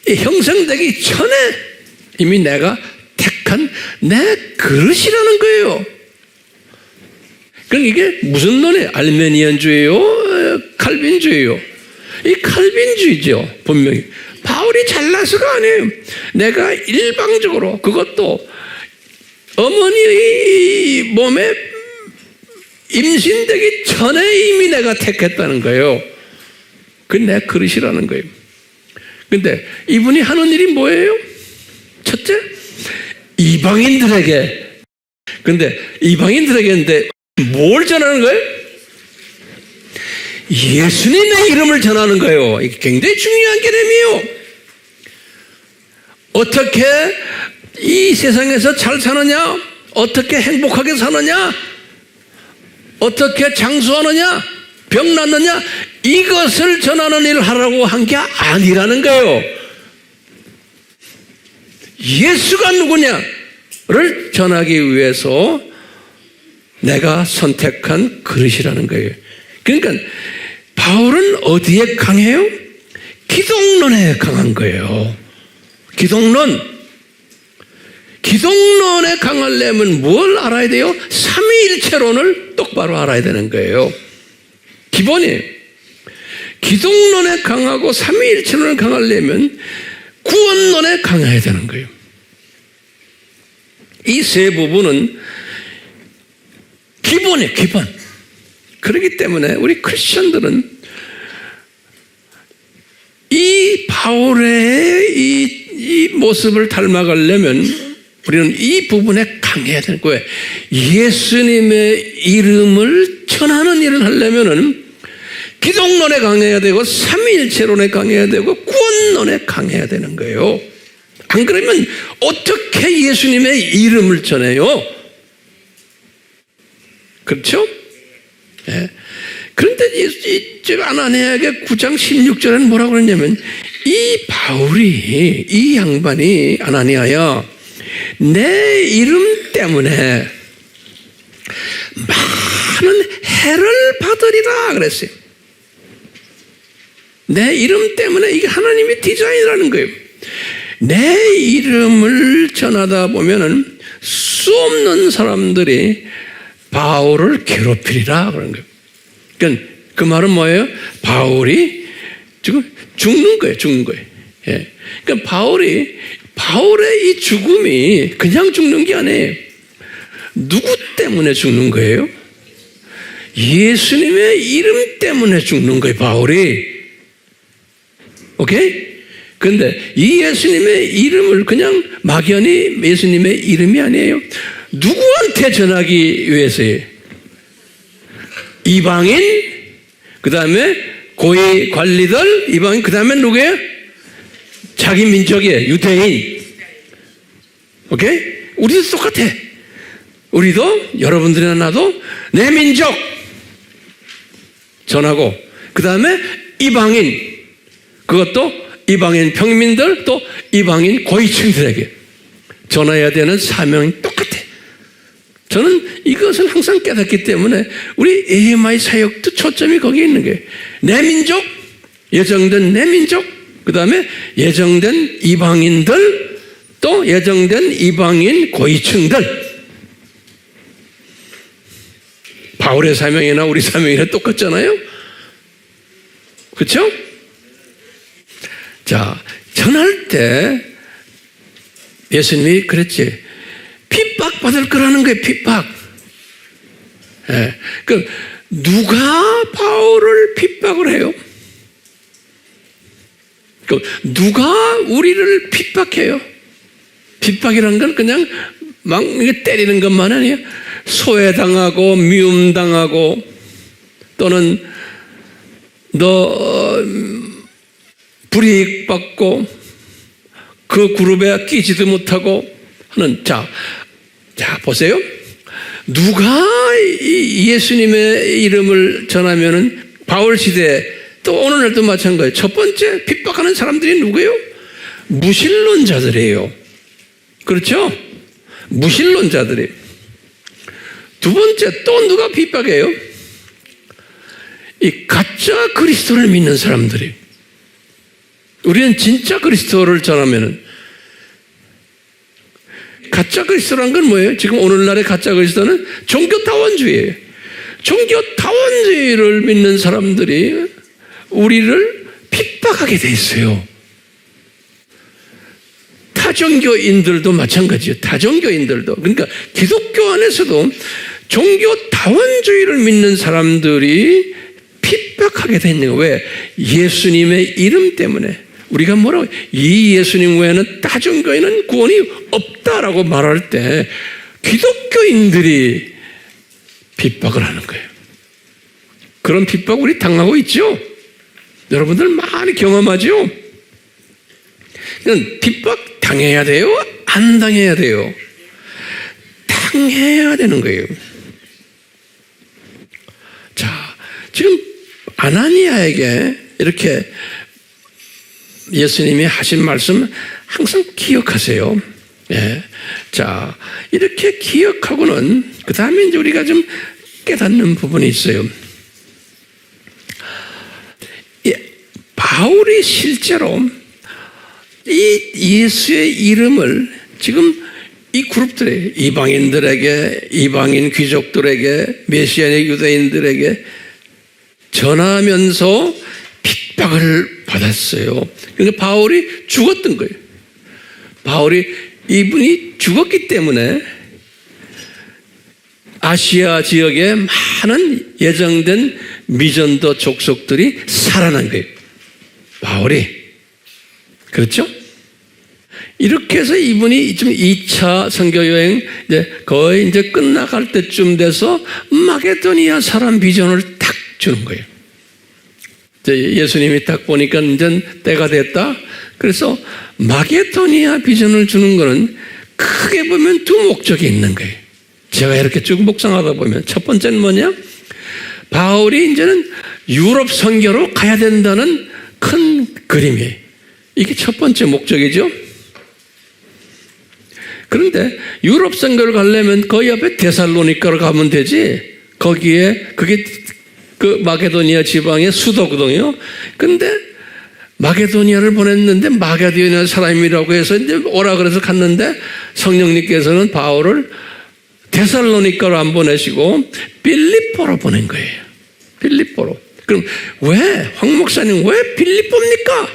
[SPEAKER 1] 형성되기 전에 이미 내가 택한 내 그릇이라는 거예요. 그럼 이게 무슨 논이에요? 알메니안주의요? 칼빈주의요? 이 칼빈주의죠. 분명히. 바울이 잘나서가 아니에요. 내가 일방적으로, 그것도 어머니의 몸에 임신되기 전에 이미 내가 택했다는 거예요. 그게 내 그릇이라는 거예요. 근데 이분이 하는 일이 뭐예요? 첫째, 이방인들에게. 근데 이방인들에게 뭘 전하는 거예요? 예수님의 이름을 전하는 거예요. 이게 굉장히 중요한 개념이에요. 어떻게 이 세상에서 잘 사느냐? 어떻게 행복하게 사느냐? 어떻게 장수하느냐? 병 낫느냐? 이것을 전하는 일을 하라고 한 게 아니라는 거예요. 예수가 누구냐를 전하기 위해서 내가 선택한 그릇이라는 거예요. 그러니까 바울은 어디에 강해요? 기독론에 강한 거예요. 기독론에 강하려면 뭘 알아야 돼요? 삼위일체론을 똑바로 알아야 되는 거예요. 기본이 기독론에 강하고 삼위일체론에 강하려면 구원론에 강해야 되는 거예요. 이 세 부분은 기본이에요. 기본. 그렇기 때문에 우리 크리스천들은 이 바울의 이 모습을 닮아가려면 우리는 이 부분에 강해야 되는 거예요. 예수님의 이름을 전하는 일을 하려면은 기독론에 강해야 되고 삼위일체론에 강해야 되고 구원론에 강해야 되는 거예요. 안 그러면 어떻게 예수님의 이름을 전해요? 그렇죠? 네. 그런데 제가 아나니아에게 9장 16절에는 뭐라고 그러냐면 이 바울이, 이 양반이 아나니아야, 내 이름 때문에 많은 해를 받으리라 그랬어요. 내 이름 때문에 이게 하나님의 디자인이라는 거예요. 내 이름을 전하다 보면은 수 없는 사람들이 바울을 괴롭히리라 그런 거예요. 그러니까 그 말은 뭐예요? 바울이 지금 죽는 거예요. 죽는 거예요. 예. 그러니까 바울의 이 죽음이 그냥 죽는 게 아니에요. 누구 때문에 죽는 거예요? 예수님의 이름 때문에 죽는 거예요. 바울이. 오케이? 그런데 이 예수님의 이름을 그냥 막연히 예수님의 이름이 아니에요. 누구한테 전하기 위해서예요? 이방인, 그 다음에 고위 관리들, 이방인, 그 다음에 누구예요? 자기 민족이에요. 유대인. 오케이? 우리도 똑같아. 우리도, 여러분들이나 나도 내 민족 전하고, 그 다음에 이방인, 그것도 이방인 평민들, 또 이방인 고위층들에게 전해야 되는 사명이 똑같아. 저는 이것을 항상 깨닫기 때문에 우리 AMI 사역도 초점이 거기에 있는 거예요. 내 민족, 예정된 내 민족, 그 다음에 예정된 이방인들, 또 예정된 이방인 고위층들. 바울의 사명이나 우리 사명이나 똑같잖아요. 그렇죠? 자, 전할 때 예수님이 그랬지. 핍박받을 거라는 거예요. 핍박. 예. 그럼 누가 바울을 핍박을 해요? 그럼 누가 우리를 핍박해요? 핍박이라는 건 그냥 막 이게 때리는 것만 아니에요. 소외당하고 미움당하고 또는 너 불이익받고 그 그룹에 끼지도 못하고 하는 자 보세요. 누가 예수님의 이름을 전하면은 바울 시대 또 오늘날도 마찬가지예요. 첫 번째 핍박하는 사람들이 누구예요? 무신론자들이에요. 그렇죠? 무신론자들이. 두 번째 또 누가 핍박해요? 이 가짜 그리스도를 믿는 사람들이. 우리는 진짜 그리스도를 전하면은 가짜 그리스도란 건 뭐예요? 지금 오늘날의 가짜 그리스도는 종교타원주의예요. 종교타원주의를 믿는 사람들이 우리를 핍박하게 돼 있어요. 타종교인들도 마찬가지예요. 타종교인들도. 그러니까 기독교 안에서도 종교타원주의를 믿는 사람들이 핍박하게 돼 있는 거예요. 왜? 예수님의 이름 때문에. 우리가 뭐라고 이 예수님 외에는 타종교에는 구원이 없다라고 말할 때 기독교인들이 핍박을 하는 거예요. 그런 핍박 우리 당하고 있죠? 여러분들 많이 경험하죠? 그러니까 핍박 당해야 돼요? 안 당해야 돼요? 당해야 되는 거예요. 자, 지금 아나니아에게 이렇게 예수님이 하신 말씀 항상 기억하세요. 예. 자, 이렇게 기억하고는 그 다음에 이제 우리가 좀 깨닫는 부분이 있어요. 바울이 실제로 이 예수의 이름을 지금 이 그룹들에 이방인들에게, 이방인 귀족들에게, 메시아의 유대인들에게 전하면서 핍박을 받았어요. 그러니까 바울이 죽었던 거예요. 바울이 이분이 죽었기 때문에 아시아 지역에 많은 예정된 미전도 족속들이 살아난 거예요. 바울이. 그렇죠? 이렇게 해서 이분이 지금 2차 선교여행 거의 이제 끝나갈 때쯤 돼서 마게도니아 사람 비전을 탁 주는 거예요. 예수님이 딱 보니까 이제 때가 됐다. 그래서 마게도니아 비전을 주는 거는 크게 보면 두 목적이 있는 거예요. 제가 이렇게 쭉 묵상하다 보면 첫 번째는 뭐냐? 바울이 이제는 유럽 선교로 가야 된다는 큰 그림이에요. 이게 첫 번째 목적이죠. 그런데 유럽 선교를 가려면 거기 앞에 데살로니카로 가면 되지. 거기에 그게 그 마게도니아 지방의 수도거든요. 근데 마게도니아를 보냈는데 마게도니아 사람이라고 해서 이제 오라 그래서 갔는데 성령님께서는 바울을 데살로니카로 안 보내시고 빌립보로 보낸 거예요. 빌립보로. 그럼 왜? 황 목사님 왜 빌립보입니까?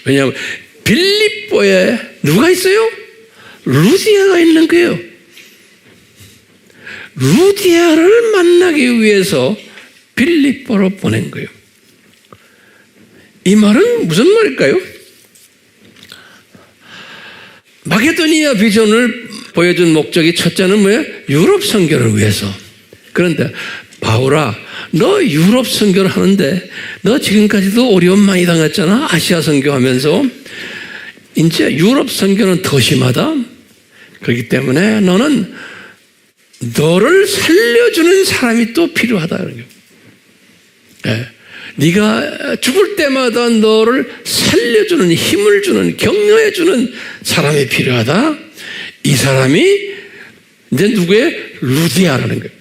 [SPEAKER 1] 왜냐하면 빌립보에 누가 있어요? 루디아가 있는 거예요. 루디아를 만나기 위해서 빌립보로 보낸 거예요. 이 말은 무슨 말일까요? 마게도니아 비전을 보여준 목적이 첫째는 뭐예요? 유럽 선교를 위해서. 그런데 바울아, 너 유럽 선교를 하는데 너 지금까지도 어려움 많이 당했잖아. 아시아 선교하면서. 이제 유럽 선교는 더 심하다. 그렇기 때문에 너는 너를 살려주는 사람이 또 필요하다. 네. 네가 죽을 때마다 너를 살려주는, 힘을 주는, 격려해주는 사람이 필요하다. 이 사람이 이제 누구의? 루디아라는 거예요.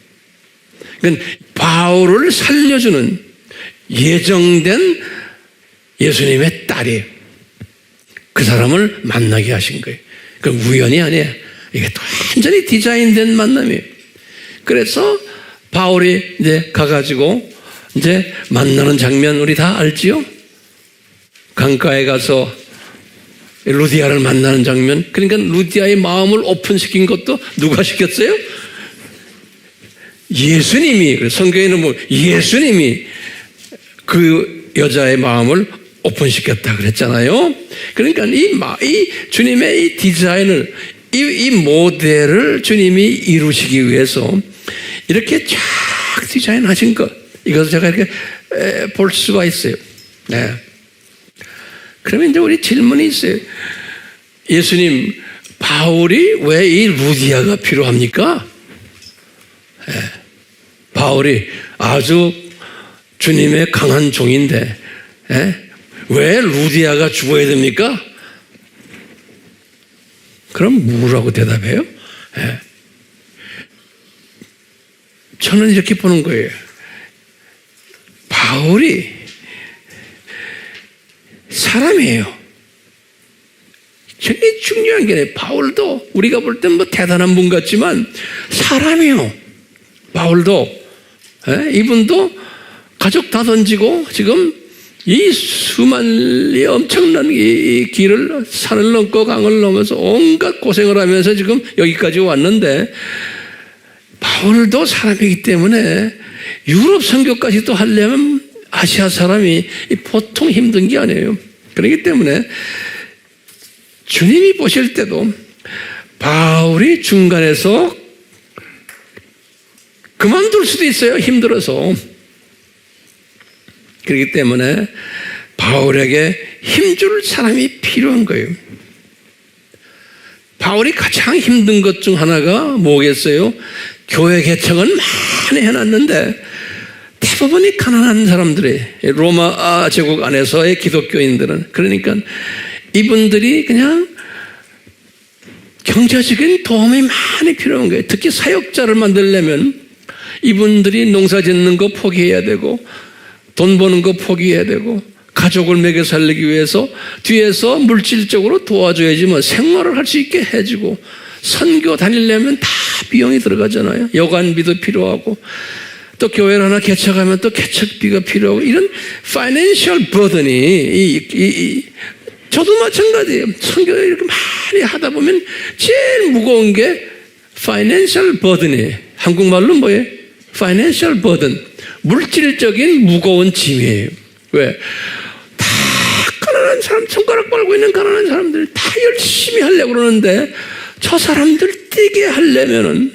[SPEAKER 1] 그러니까 바울을 살려주는 예정된 예수님의 딸이에요. 그 사람을 만나게 하신 거예요. 그 우연이 아니에요. 이게 또 완전히 디자인된 만남이에요. 그래서 바울이 이제 가가지고 이제 만나는 장면 우리 다 알지요? 강가에 가서 루디아를 만나는 장면. 그러니까 루디아의 마음을 오픈시킨 것도 누가 시켰어요? 예수님이. 성경에는 뭐 예수님이 그 여자의 마음을 오픈시켰다 그랬잖아요. 그러니까 이 주님의 이 디자인을 이 모델을 주님이 이루시기 위해서 이렇게 쫙 디자인하신 것, 이것을 제가 이렇게 볼 수가 있어요. 네. 그러면 이제 우리 질문이 있어요. 예수님, 바울이 왜 이 루디아가 필요합니까? 네. 바울이 아주 주님의 강한 종인데, 네? 왜 루디아가 죽어야 됩니까? 그럼 뭐라고 대답해요? 네. 저는 이렇게 보는 거예요. 바울이 사람이에요. 굉장히 중요한 게 바울도 우리가 볼 땐 뭐 대단한 분 같지만 사람이에요. 바울도 이분도 가족 다 던지고 지금 이 수만리 엄청난 이 길을 산을 넘고 강을 넘어서 온갖 고생을 하면서 지금 여기까지 왔는데 바울도 사람이기 때문에 유럽 선교까지 또 하려면 아시아 사람이 보통 힘든 게 아니에요. 그렇기 때문에 주님이 보실 때도 바울이 중간에서 그만둘 수도 있어요. 힘들어서. 그렇기 때문에 바울에게 힘줄 사람이 필요한 거예요. 바울이 가장 힘든 것 중 하나가 뭐겠어요? 교회 개척은 많이 해놨는데 대부분이 가난한 사람들이 로마 제국 안에서의 기독교인들은 그러니까 이분들이 그냥 경제적인 도움이 많이 필요한 거예요. 특히 사역자를 만들려면 이분들이 농사 짓는 거 포기해야 되고 돈 버는 거 포기해야 되고 가족을 먹여 살리기 위해서 뒤에서 물질적으로 도와줘야지 뭐 생활을 할 수 있게 해주고 선교 다니려면 다 비용이 들어가잖아요. 여관비도 필요하고 또 교회를 하나 개척하면 또 개척비가 필요하고 이런 파이낸셜 버든이 저도 마찬가지예요. 선교를 이렇게 많이 하다 보면 제일 무거운 게 파이낸셜 버든이에요. 한국말로 뭐예요? 파이낸셜 버든. 물질적인 무거운 짐이에요. 왜? 다 가난한 사람, 손가락 빨고 있는 가난한 사람들 다 열심히 하려고 그러는데 저 사람들 뛰게 하려면은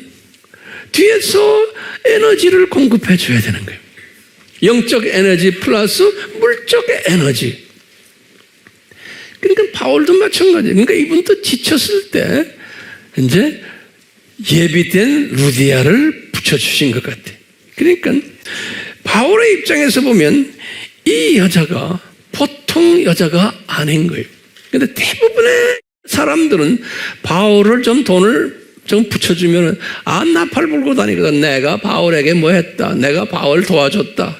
[SPEAKER 1] 뒤에서 에너지를 공급해 줘야 되는 거예요. 영적 에너지 플러스 물적 에너지. 그러니까 바울도 마찬가지예요. 그러니까 이분도 지쳤을 때 이제 예비된 루디아를 붙여주신 것 같아요. 그러니까 바울의 입장에서 보면 이 여자가 보통 여자가 아닌 거예요. 그런데 대부분의 사람들은 바울을 좀 돈을 좀 붙여주면 나팔 불고 다니거든. 내가 바울에게 뭐 했다. 내가 바울 도와줬다.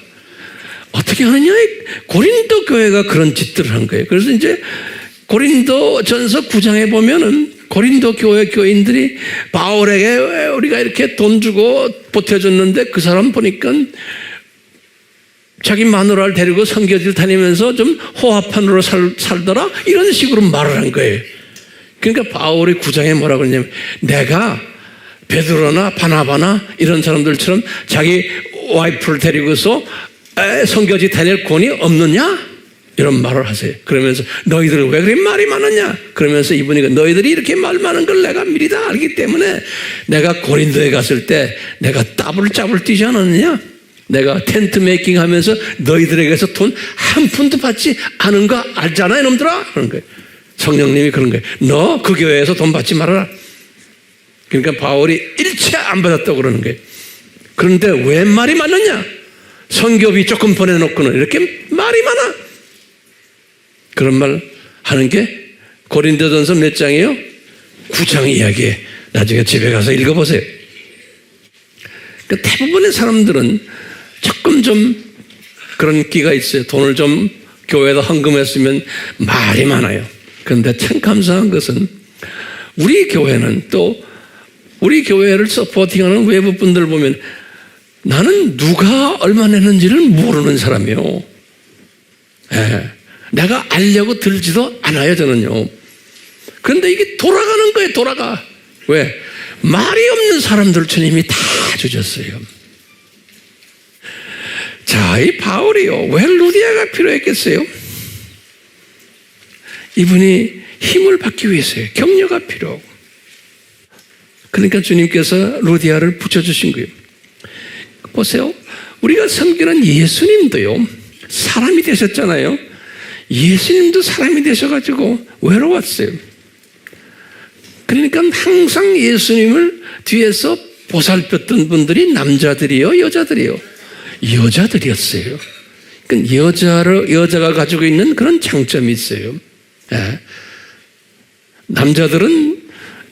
[SPEAKER 1] 어떻게 하느냐? 고린도 교회가 그런 짓들을 한 거예요. 그래서 이제 고린도 전서 9장에 보면은 고린도 교회 교인들이 바울에게 우리가 이렇게 돈 주고 보태줬는데 그 사람 보니까 자기 마누라를 데리고 선교지를 다니면서 좀 호화판으로 살더라 이런 식으로 말을 한 거예요. 그러니까 바울이 9장에 뭐라고 그러냐면 내가 베드로나 바나바나 이런 사람들처럼 자기 와이프를 데리고서 선교지 다닐 권이 없느냐? 이런 말을 하세요. 그러면서 너희들 왜 그렇게 말이 많았냐? 그러면서 이분이 너희들이 이렇게 말 많은 걸 내가 미리 다 알기 때문에 내가 고린도에 갔을 때 내가 따블 뛰지 않았느냐? 내가 텐트 메이킹 하면서 너희들에게서 돈 한 푼도 받지 않은 거 알잖아 이놈들아? 그런 거예요. 성령님이 그런 거예요. 너 그 교회에서 돈 받지 말아라. 그러니까 바울이 일체 안 받았다고 그러는 거예요. 그런데 왜 말이 많느냐? 선교비 조금 보내놓고는 이렇게 말이 많아. 그런 말 하는 게 고린도전서 몇 장이에요? 9장 이야기에 나중에 집에 가서 읽어보세요. 그러니까 대부분의 사람들은 조금 좀 그런 끼가 있어요. 돈을 좀 교회에다 헌금했으면 말이 많아요. 그런데 참 감사한 것은 우리 교회는 또 우리 교회를 서포팅하는 외부 분들 보면 나는 누가 얼마 냈는지를 모르는 사람이에요. 네. 내가 알려고 들지도 않아요, 저는요. 그런데 이게 돌아가는 거예요, 돌아가. 왜? 말이 없는 사람들 주님이 다 주셨어요. 자, 이 바울이요. 왜 루디아가 필요했겠어요? 이분이 힘을 받기 위해서요. 격려가 필요하고. 그러니까 주님께서 루디아를 붙여주신 거예요. 보세요. 우리가 섬기는 예수님도요, 사람이 되셨잖아요. 예수님도 사람이 되셔가지고 외로웠어요. 그러니까 항상 예수님을 뒤에서 보살폈던 분들이 남자들이요, 여자들이요? 여자들이었어요. 그러니까 여자가 가지고 있는 그런 장점이 있어요. 예. 남자들은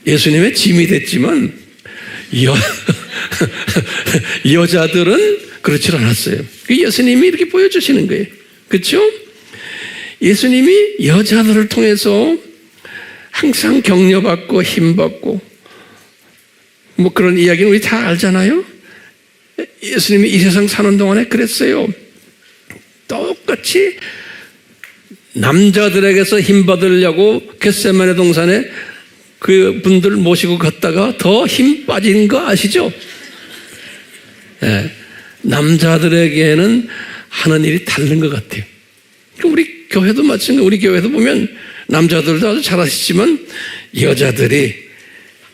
[SPEAKER 1] 예수님의 짐이 됐지만 여자들은 그렇지 않았어요. 예수님이 이렇게 보여주시는 거예요. 그렇죠? 예수님이 여자들을 통해서 항상 격려받고 힘받고 뭐 그런 이야기는 우리 다 알잖아요. 예수님이 이 세상 사는 동안에 그랬어요. 똑같이 남자들에게서 힘받으려고 겟세마네 동산에 그 분들 모시고 갔다가 더 힘 빠진 거 아시죠? 네. 남자들에게는 하는 일이 다른 것 같아요. 우리 교회도 마찬가지로 우리 교회도 보면 남자들도 아주 잘하시지만 여자들이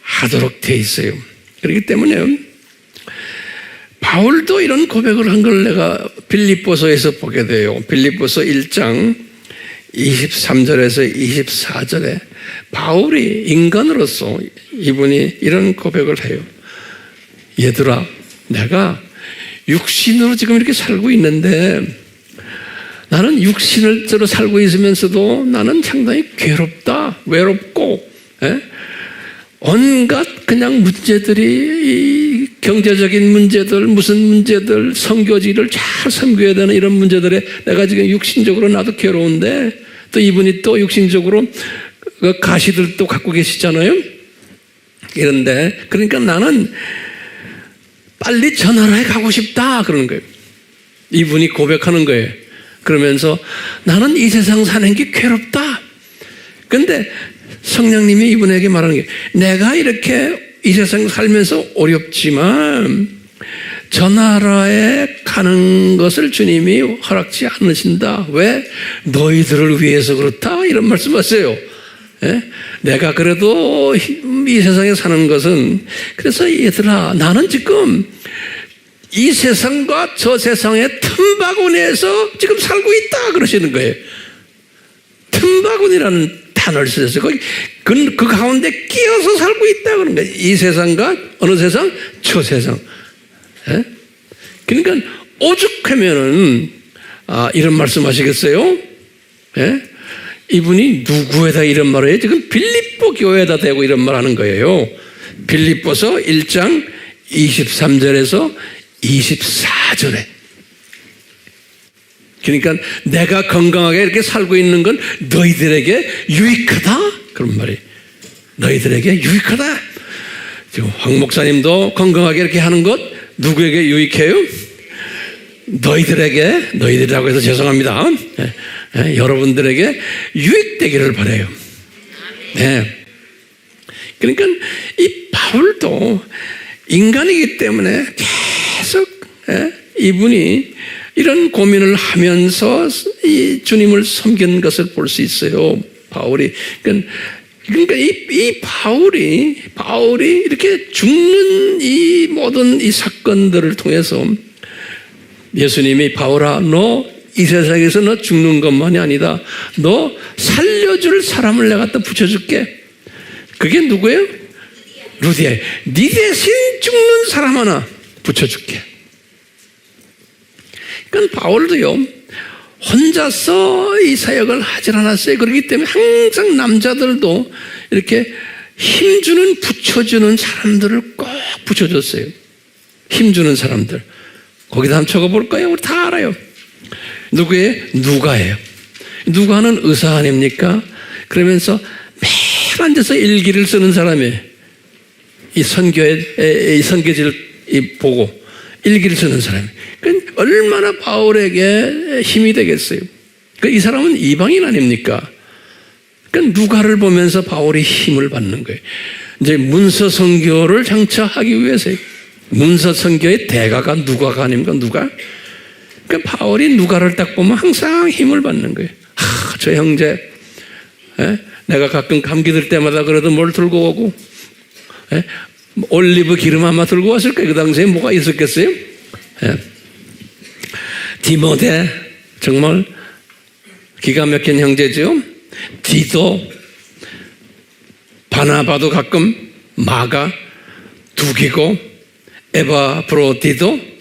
[SPEAKER 1] 하도록 돼 있어요. 그렇기 때문에 바울도 이런 고백을 한 걸 내가 빌립보서에서 보게 돼요. 빌립보서 1장 23절에서 24절에 바울이 인간으로서 이분이 이런 고백을 해요. 얘들아, 내가 육신으로 지금 이렇게 살고 있는데 나는 육신으로 살고 있으면서도 나는 상당히 괴롭다, 외롭고, 온갖 그냥 문제들이, 경제적인 문제들, 무슨 문제들, 선교지를 잘 섬겨야 되는 이런 문제들에 내가 지금 육신적으로 나도 괴로운데 또 이분이 또 육신적으로 가시들도 갖고 계시잖아요. 이런데 그러니까 나는 빨리 저 나라에 가고 싶다 그러는 거예요. 이분이 고백하는 거예요. 그러면서 나는 이 세상 사는 게 괴롭다. 그런데 성령님이 이분에게 말하는 게 내가 이렇게 이 세상 살면서 어렵지만 저 나라에 가는 것을 주님이 허락지 않으신다. 왜? 너희들을 위해서 그렇다. 이런 말씀하세요. 내가 그래도 이 세상에 사는 것은 그래서 얘들아 나는 지금 이 세상과 저 세상의 틈바구니에서 지금 살고 있다 그러시는 거예요. 틈바구니라는 단어를 쓰셨어요. 그 가운데 끼어서 살고 있다 그런 거예요. 이 세상과 어느 세상? 저 세상. 그러니까 오죽하면은 이런 말씀하시겠어요? 이분이 누구에다 이런 말을 해요? 지금 빌립보 교회에다 대고 이런 말 하는 거예요. 빌립보서 1장 23절에서 24절에. 그러니까 내가 건강하게 이렇게 살고 있는 건 너희들에게 유익하다? 그런 말이에요. 너희들에게 유익하다. 지금 황 목사님도 건강하게 이렇게 하는 것 누구에게 유익해요? 너희들이라고 해서 죄송합니다. 여러분들에게 유익되기를 바라요. 네. 그러니까 이 바울도 인간이기 때문에 계속 이분이 이런 고민을 하면서 이 주님을 섬긴 것을 볼 수 있어요. 바울이. 그러니까 이 바울이 이렇게 죽는 이 모든 이 사건들을 통해서 예수님이 바울아, 너 이 세상에서 너 죽는 것만이 아니다. 너 살려줄 사람을 내가 또 붙여줄게. 그게 누구예요? 루디아. 네 대신 죽는 사람 하나 붙여줄게. 그러니까 바울도요, 혼자서 이 사역을 하질 않았어요. 그렇기 때문에 항상 남자들도 이렇게 힘주는, 붙여주는 사람들을 꼭 붙여줬어요. 힘주는 사람들. 거기다 한번 적어볼까요? 우리 다 알아요. 누구예요? 누가예요. 누가는 의사 아닙니까? 그러면서 매일 앉아서 일기를 쓰는 사람이에요. 이 선교지를 보고 일기를 쓰는 사람이에요. 그러니까 얼마나 바울에게 힘이 되겠어요. 이 사람은 이방인 아닙니까? 그러니까 누가를 보면서 바울이 힘을 받는 거예요. 이제 문서 선교를 장차 하기 위해서요. 문서 선교의 대가가 누가가 아닙니까? 누가? 그러니까 바울이 누가를 딱 보면 항상 힘을 받는 거예요. 저 형제, 내가 가끔 감기 들 때마다 그래도 뭘 들고 오고, 올리브 기름 아마 들고 왔을 거예요. 그 당시에 뭐가 있었겠어요? 예. 디모데 정말 기가 막힌 형제죠. 디도, 바나바도 가끔 마가, 두기고, 에바브로디도,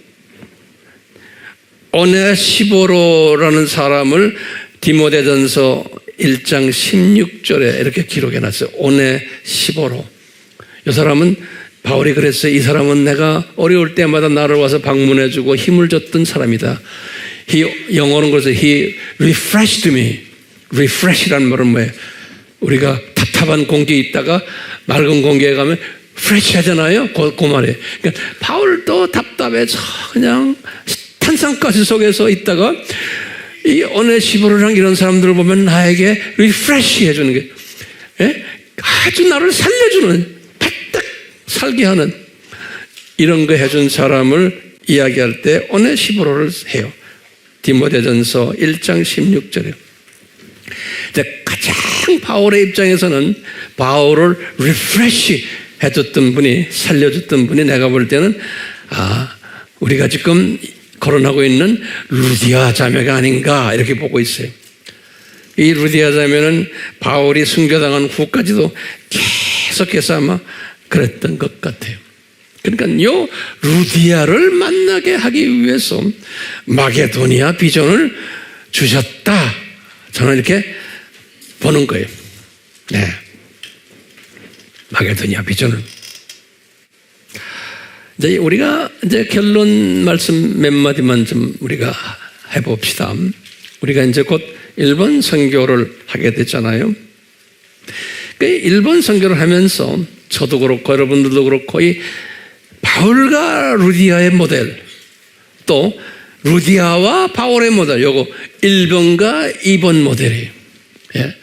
[SPEAKER 1] 오네시보로라는 사람을 디모데전서 1장 16절에 이렇게 기록해놨어요. 오네시보로. 이 사람은 바울이 그랬어요. 이 사람은 내가 어려울 때마다 나를 와서 방문해주고 힘을 줬던 사람이다. 영어로는 그래서 he refreshed me. refresh라는 말은 뭐예요? 우리가 답답한 공기에 있다가 맑은 공기에 가면 fresh 하잖아요. 그 말이에요. 그러니까 바울도 답답해서 그냥 탄산가스 속에서 있다가 이 오네시보로랑 이런 사람들을 보면 나에게 refresh 해주는 게, 예? 아주 나를 살려주는, 바짝 살게 하는 이런 거 해준 사람을 이야기할 때 오네시보로를 해요. 디모데전서 1장 16절에. 가장 바울의 입장에서는 바울을 refresh 해줬던 분이, 살려줬던 분이 내가 볼 때는 우리가 지금 거론하고 있는 루디아 자매가 아닌가 이렇게 보고 있어요. 이 루디아 자매는 바울이 순교당한 후까지도 계속해서 아마 그랬던 것 같아요. 그러니까 요 루디아를 만나게 하기 위해서 마게도니아 비전을 주셨다. 저는 이렇게 보는 거예요. 네. 마게도니아 비전을. 이제 우리가 이제 결론 말씀 몇 마디만 좀 우리가 해봅시다. 우리가 이제 곧 일본 선교를 하게 됐잖아요. 그 일본 선교를 하면서 저도 그렇고 여러분들도 그렇고 이 바울과 루디아의 모델, 또 루디아와 바울의 모델, 요거 1번과 2번 모델이에요. 예.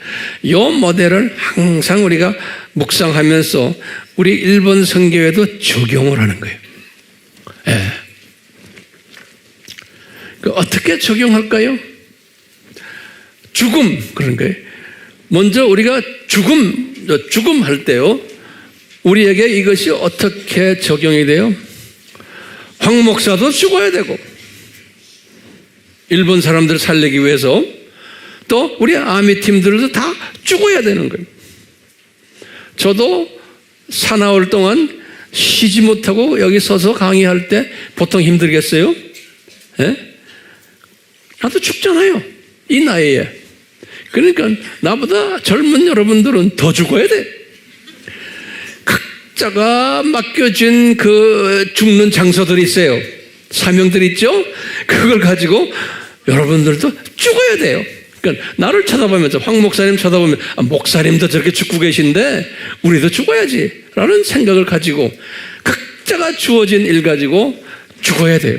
[SPEAKER 1] 요 모델을 항상 우리가 묵상하면서 우리 일본 선교에도 적용을 하는 거예요. 예. 어떻게 적용할까요? 죽음, 그런 거예요. 먼저 우리가 죽음 할 때요, 우리에게 이것이 어떻게 적용이 돼요? 황 목사도 죽어야 되고, 일본 사람들을 살리기 위해서, 또 우리 아미 팀들도 다 죽어야 되는 거예요. 저도 사나흘 동안 쉬지 못하고 여기 서서 강의할 때 보통 힘들겠어요? 예? 나도 죽잖아요. 이 나이에. 그러니까 나보다 젊은 여러분들은 더 죽어야 돼. 각자가 맡겨진 그 죽는 장소들이 있어요. 사명들이 있죠? 그걸 가지고 여러분들도 죽어야 돼요. 그러니까 나를 쳐다보면서, 황 목사님 쳐다보면, 목사님도 저렇게 죽고 계신데 우리도 죽어야지 라는 생각을 가지고 각자가 주어진 일 가지고 죽어야 돼요.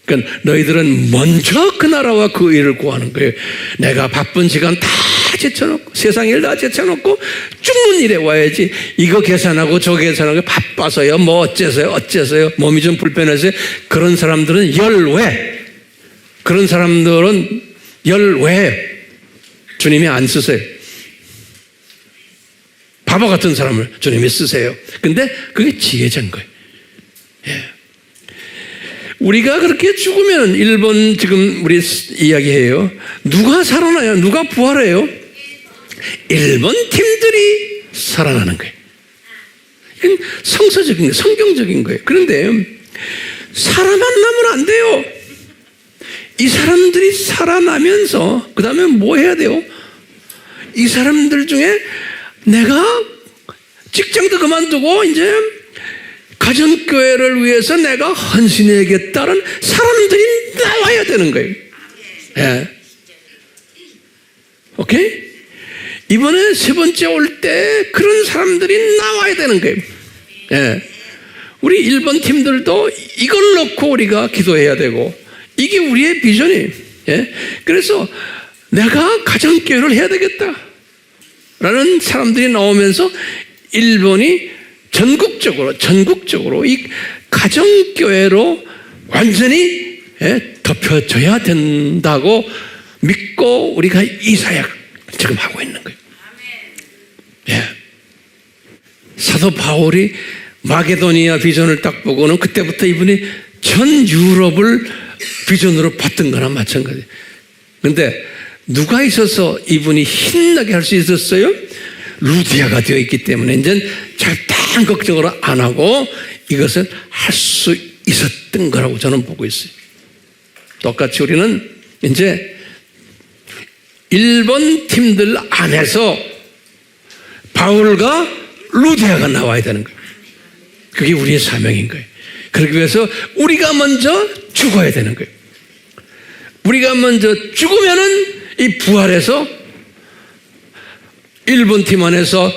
[SPEAKER 1] 그러니까 너희들은 먼저 그 나라와 그 일을 구하는 거예요. 내가 바쁜 시간 다 제쳐놓고, 세상 일 다 제쳐놓고 죽는 일에 와야지. 이거 계산하고 저 계산하고 바빠서요, 뭐 어째서요, 몸이 좀 불편해서요. 그런 사람들은 열외. 그런 사람들은 열외. 주님이 안 쓰세요. 바보 같은 사람을 주님이 쓰세요. 근데 그게 지혜자인 거예요. 예. 우리가 그렇게 죽으면, 일본 지금 우리 이야기해요. 누가 살아나요? 누가 부활해요? 일본 팀들이 살아나는 거예요. 이건 성서적인 거예요. 성경적인 거예요. 그런데 살아만 나면 안 돼요. 이 사람들이 살아나면서 그 다음에 뭐 해야 돼요? 이 사람들 중에 내가 직장도 그만두고 이제 가정교회를 위해서 내가 헌신해야겠다는 사람들이 나와야 되는 거예요. 예. 오케이? 이번에 세 번째 올 때 그런 사람들이 나와야 되는 거예요. 예. 우리 1번 팀들도 이걸 놓고 우리가 기도해야 되고, 이게 우리의 비전이에요. 예? 그래서 내가 가정교회를 해야 되겠다 라는 사람들이 나오면서 일본이 전국적으로 이 가정교회로 완전히 덮여져야 된다고 믿고 우리가 이 사역 지금 하고 있는 거예요. 예. 사도 바울이 마게도니아 비전을 딱 보고는 그때부터 이분이 전 유럽을 비전으로 봤던 거나 마찬가지예요. 그런데 누가 있어서 이분이 힘나게 할 수 있었어요? 루디아가 되어 있기 때문에 이제 절대한 걱정을 안 하고 이것을 할 수 있었던 거라고 저는 보고 있어요. 똑같이 우리는 이제 일본 팀들 안에서 바울과 루디아가 나와야 되는 거예요. 그게 우리의 사명인 거예요. 그러기 위해서 우리가 먼저 죽어야 되는 거예요. 우리가 먼저 죽으면은 이 부활해서 일본 팀 안에서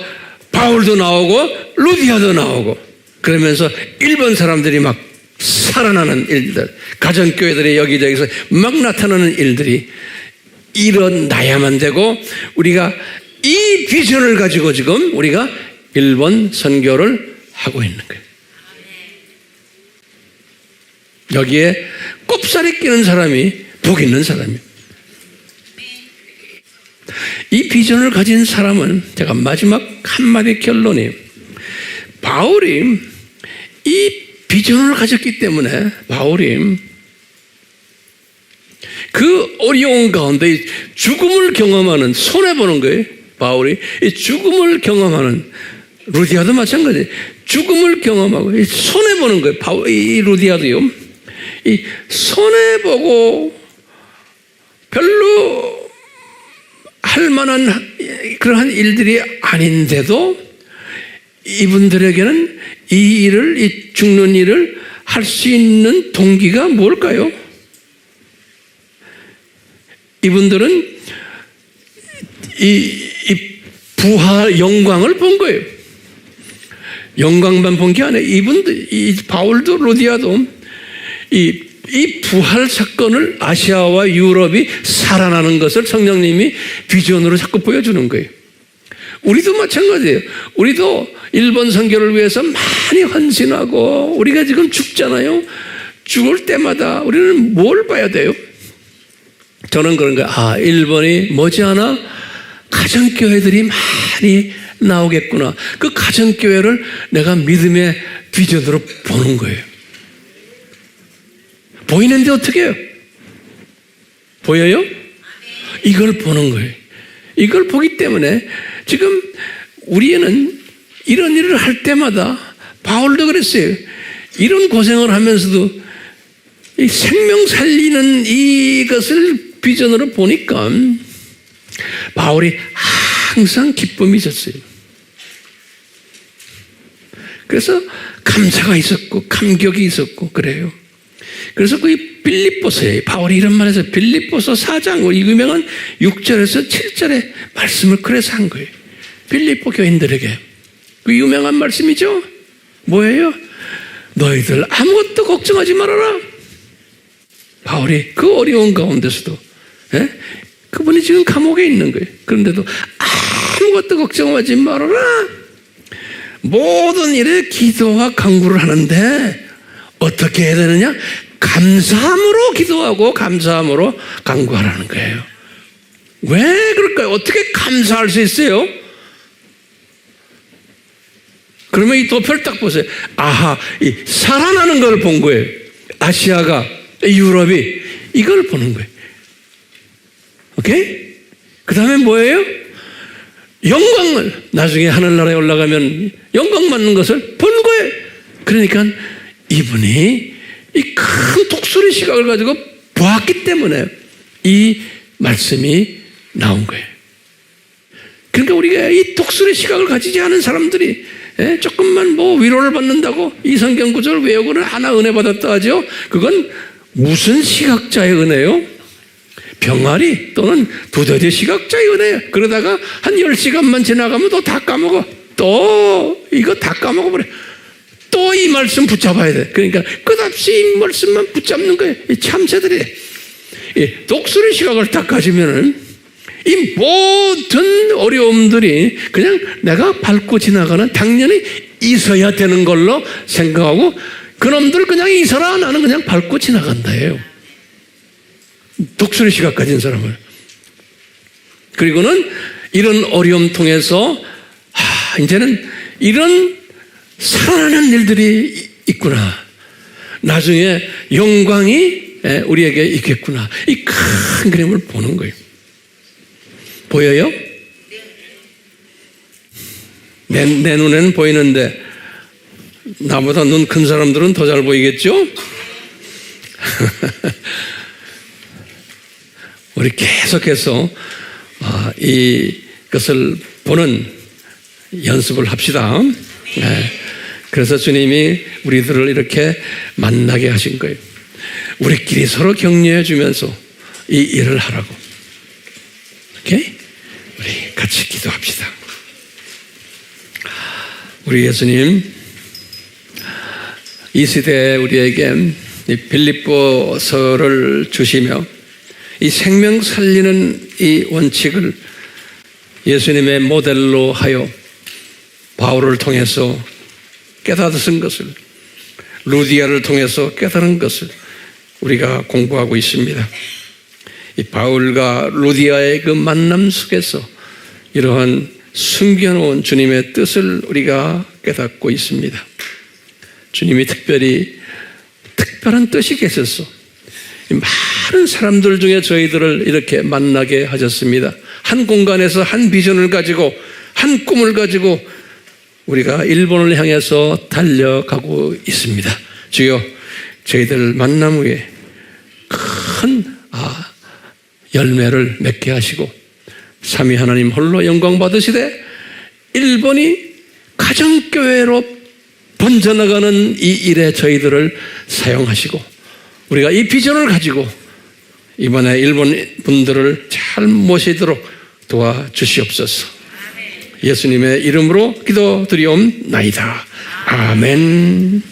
[SPEAKER 1] 바울도 나오고 루디아도 나오고 그러면서 일본 사람들이 막 살아나는 일들, 가정교회들이 여기저기서 막 나타나는 일들이 일어나야만 되고 우리가 이 비전을 가지고 지금 우리가 일본 선교를 하고 있는 거예요. 여기에 꼽살이 끼는 사람이 복 있는 사람이에요. 이 비전을 가진 사람은 제가 마지막 한마디 결론이 바울이 이 비전을 가졌기 때문에 바울이 그 어려운 가운데 죽음을 경험하는 손해보는 거예요. 바울이 이 죽음을 경험하는 루디아도 마찬가지예요. 죽음을 경험하고 손해보는 거예요. 이 루디아도요. 이 손해보고 별로 할 만한 그러한 일들이 아닌데도 이분들에게는 이 일을, 이 죽는 일을 할 수 있는 동기가 뭘까요? 이분들은 이 부활 영광을 본 거예요. 영광만 본 게 아니에요. 이분들, 이 바울도 루디아도 이 부활 사건을 아시아와 유럽이 살아나는 것을 성령님이 비전으로 자꾸 보여주는 거예요. 우리도 마찬가지예요. 우리도 일본 선교를 위해서 많이 헌신하고 우리가 지금 죽잖아요. 죽을 때마다 우리는 뭘 봐야 돼요? 저는 그런 거예요. 아, 일본이 머지않아 가정교회들이 많이 나오겠구나. 그 가정교회를 내가 믿음의 비전으로 보는 거예요. 보이는데 어떻게 해요? 보여요? 이걸 보는 거예요. 이걸 보기 때문에 지금 우리는 이런 일을 할 때마다 바울도 그랬어요. 이런 고생을 하면서도 이 생명 살리는 이것을 비전으로 보니까 바울이 항상 기쁨이 있었어요. 그래서 감사가 있었고 감격이 있었고 그래요. 그래서 그 빌립보서에 바울이 이런 말에서 빌립보서 4장 이 유명한 6절에서 7절에 말씀을 그래서 한 거예요. 빌립보 교인들에게 그 유명한 말씀이죠. 뭐예요? 너희들 아무것도 걱정하지 말아라. 바울이 그 어려운 가운데서도 그분이 지금 감옥에 있는 거예요. 그런데도 아무것도 걱정하지 말아라. 모든 일에 기도와 간구를 하는데 어떻게 해야 되느냐? 감사함으로 기도하고 감사함으로 간구하라는 거예요. 왜 그럴까요? 어떻게 감사할 수 있어요? 그러면 이 도표를 딱 보세요. 아하, 이 살아나는 걸 본 거예요. 아시아가, 유럽이 이걸 보는 거예요. 오케이? 그 다음에 뭐예요? 영광을 나중에 하늘나라에 올라가면 영광 받는 것을 본 거예요. 그러니까 이분이 이 큰 독수리 시각을 가지고 보았기 때문에 이 말씀이 나온 거예요. 그러니까 우리가 이 독수리 시각을 가지지 않은 사람들이 조금만 뭐 위로를 받는다고 이 성경 구절을 외우고는 하나 은혜 받았다 하죠. 그건 무슨 시각자의 은혜요? 병아리 또는 두더지 시각자의 은혜예요. 그러다가 한 10시간만 지나가면 또 다 까먹어. 또 이거 다 까먹어버려. 또 이 말씀 붙잡아야 돼. 그러니까 끝없이 이 말씀만 붙잡는 거예요. 이 참새들이 이 독수리 시각을 딱 가지면은 이 모든 어려움들이 그냥 내가 밟고 지나가는 당연히 있어야 되는 걸로 생각하고 그놈들 그냥 있어라 나는 그냥 밟고 지나간다예요. 독수리 시각 가진 사람을. 그리고는 이런 어려움 통해서 이제는 이런 살아나는 일들이 있구나. 나중에 영광이 우리에게 있겠구나. 이 큰 그림을 보는 거예요. 보여요? 내 눈에는 보이는데 나보다 눈 큰 사람들은 더 잘 보이겠죠? 우리 계속해서 이것을 보는 연습을 합시다. 그래서 주님이 우리들을 이렇게 만나게 하신 거예요. 우리끼리 서로 격려해 주면서 이 일을 하라고. 오케이? 우리 같이 기도합시다. 우리 예수님, 이 시대에 우리에게 이 빌립보서를 주시며 이 생명 살리는 이 원칙을 예수님의 모델로 하여 바울을 통해서 깨닫은 것을, 루디아를 통해서 깨달은 것을 우리가 공부하고 있습니다. 이 바울과 루디아의 그 만남 속에서 이러한 숨겨놓은 주님의 뜻을 우리가 깨닫고 있습니다. 주님이 특별한 뜻이 계셨어. 많은 사람들 중에 저희들을 이렇게 만나게 하셨습니다. 한 공간에서 한 비전을 가지고, 한 꿈을 가지고 우리가 일본을 향해서 달려가고 있습니다. 주여, 저희들 만남 후에 큰 열매를 맺게 하시고 삼위 하나님 홀로 영광 받으시되 일본이 가정교회로 번져나가는 이 일에 저희들을 사용하시고 우리가 이 비전을 가지고 이번에 일본 분들을 잘 모시도록 도와주시옵소서. 예수님의 이름으로 기도드리옵나이다. 아멘.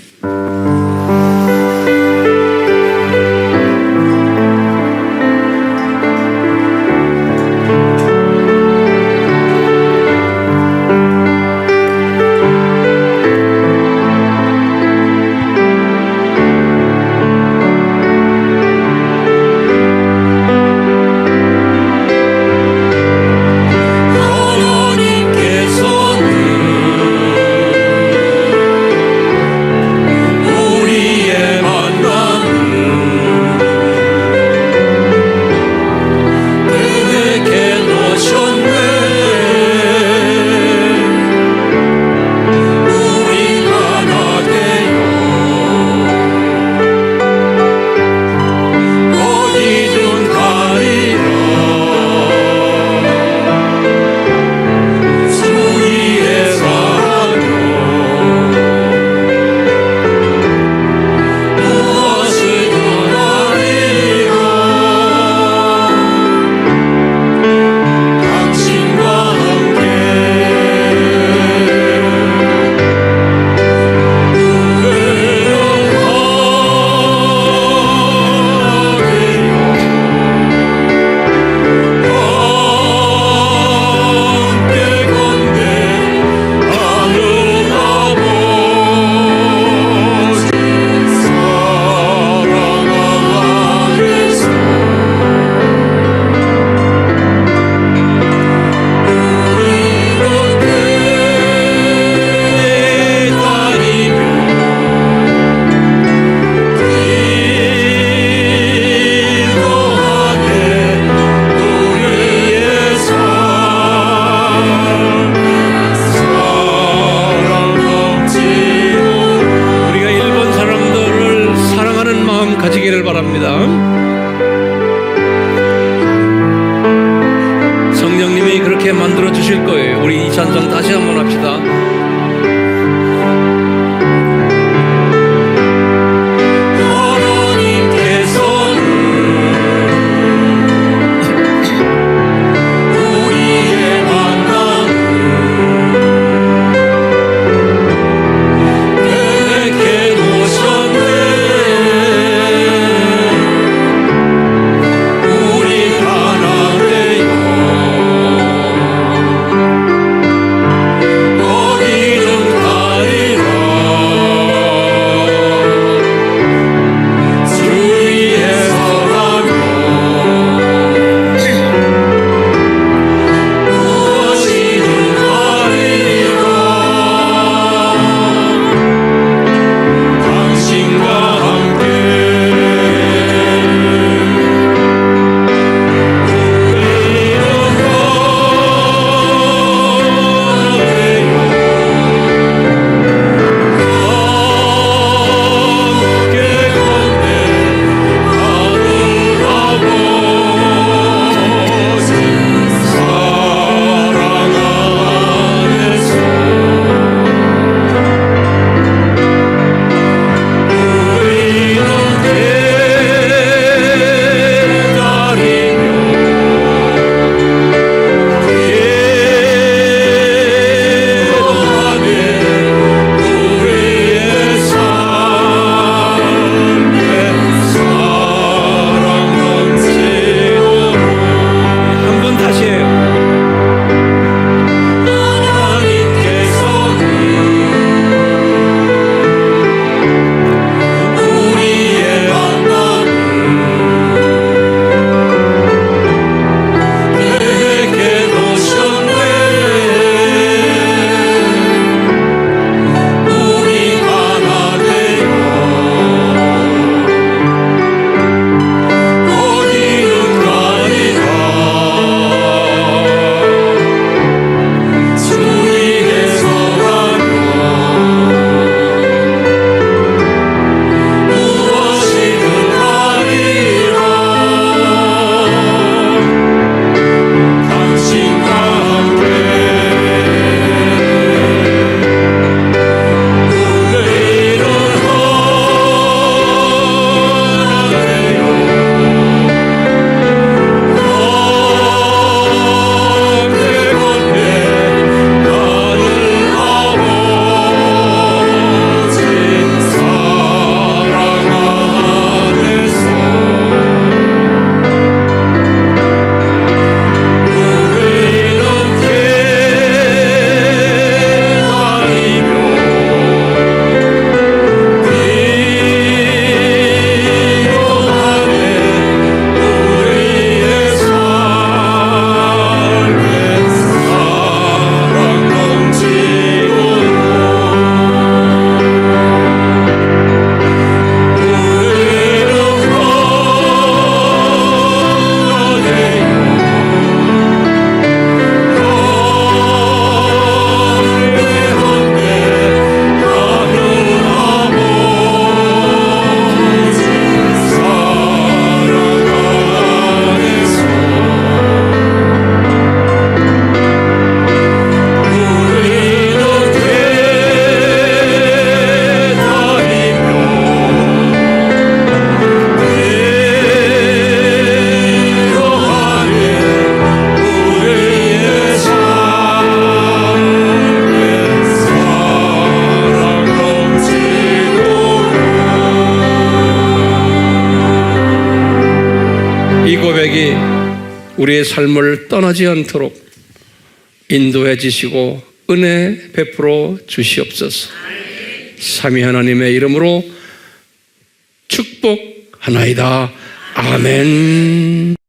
[SPEAKER 1] 우리의 삶을 떠나지 않도록 인도해 주시고 은혜 베풀어 주시옵소서. 삼위 하나님의 이름으로 축복하나이다. 아멘.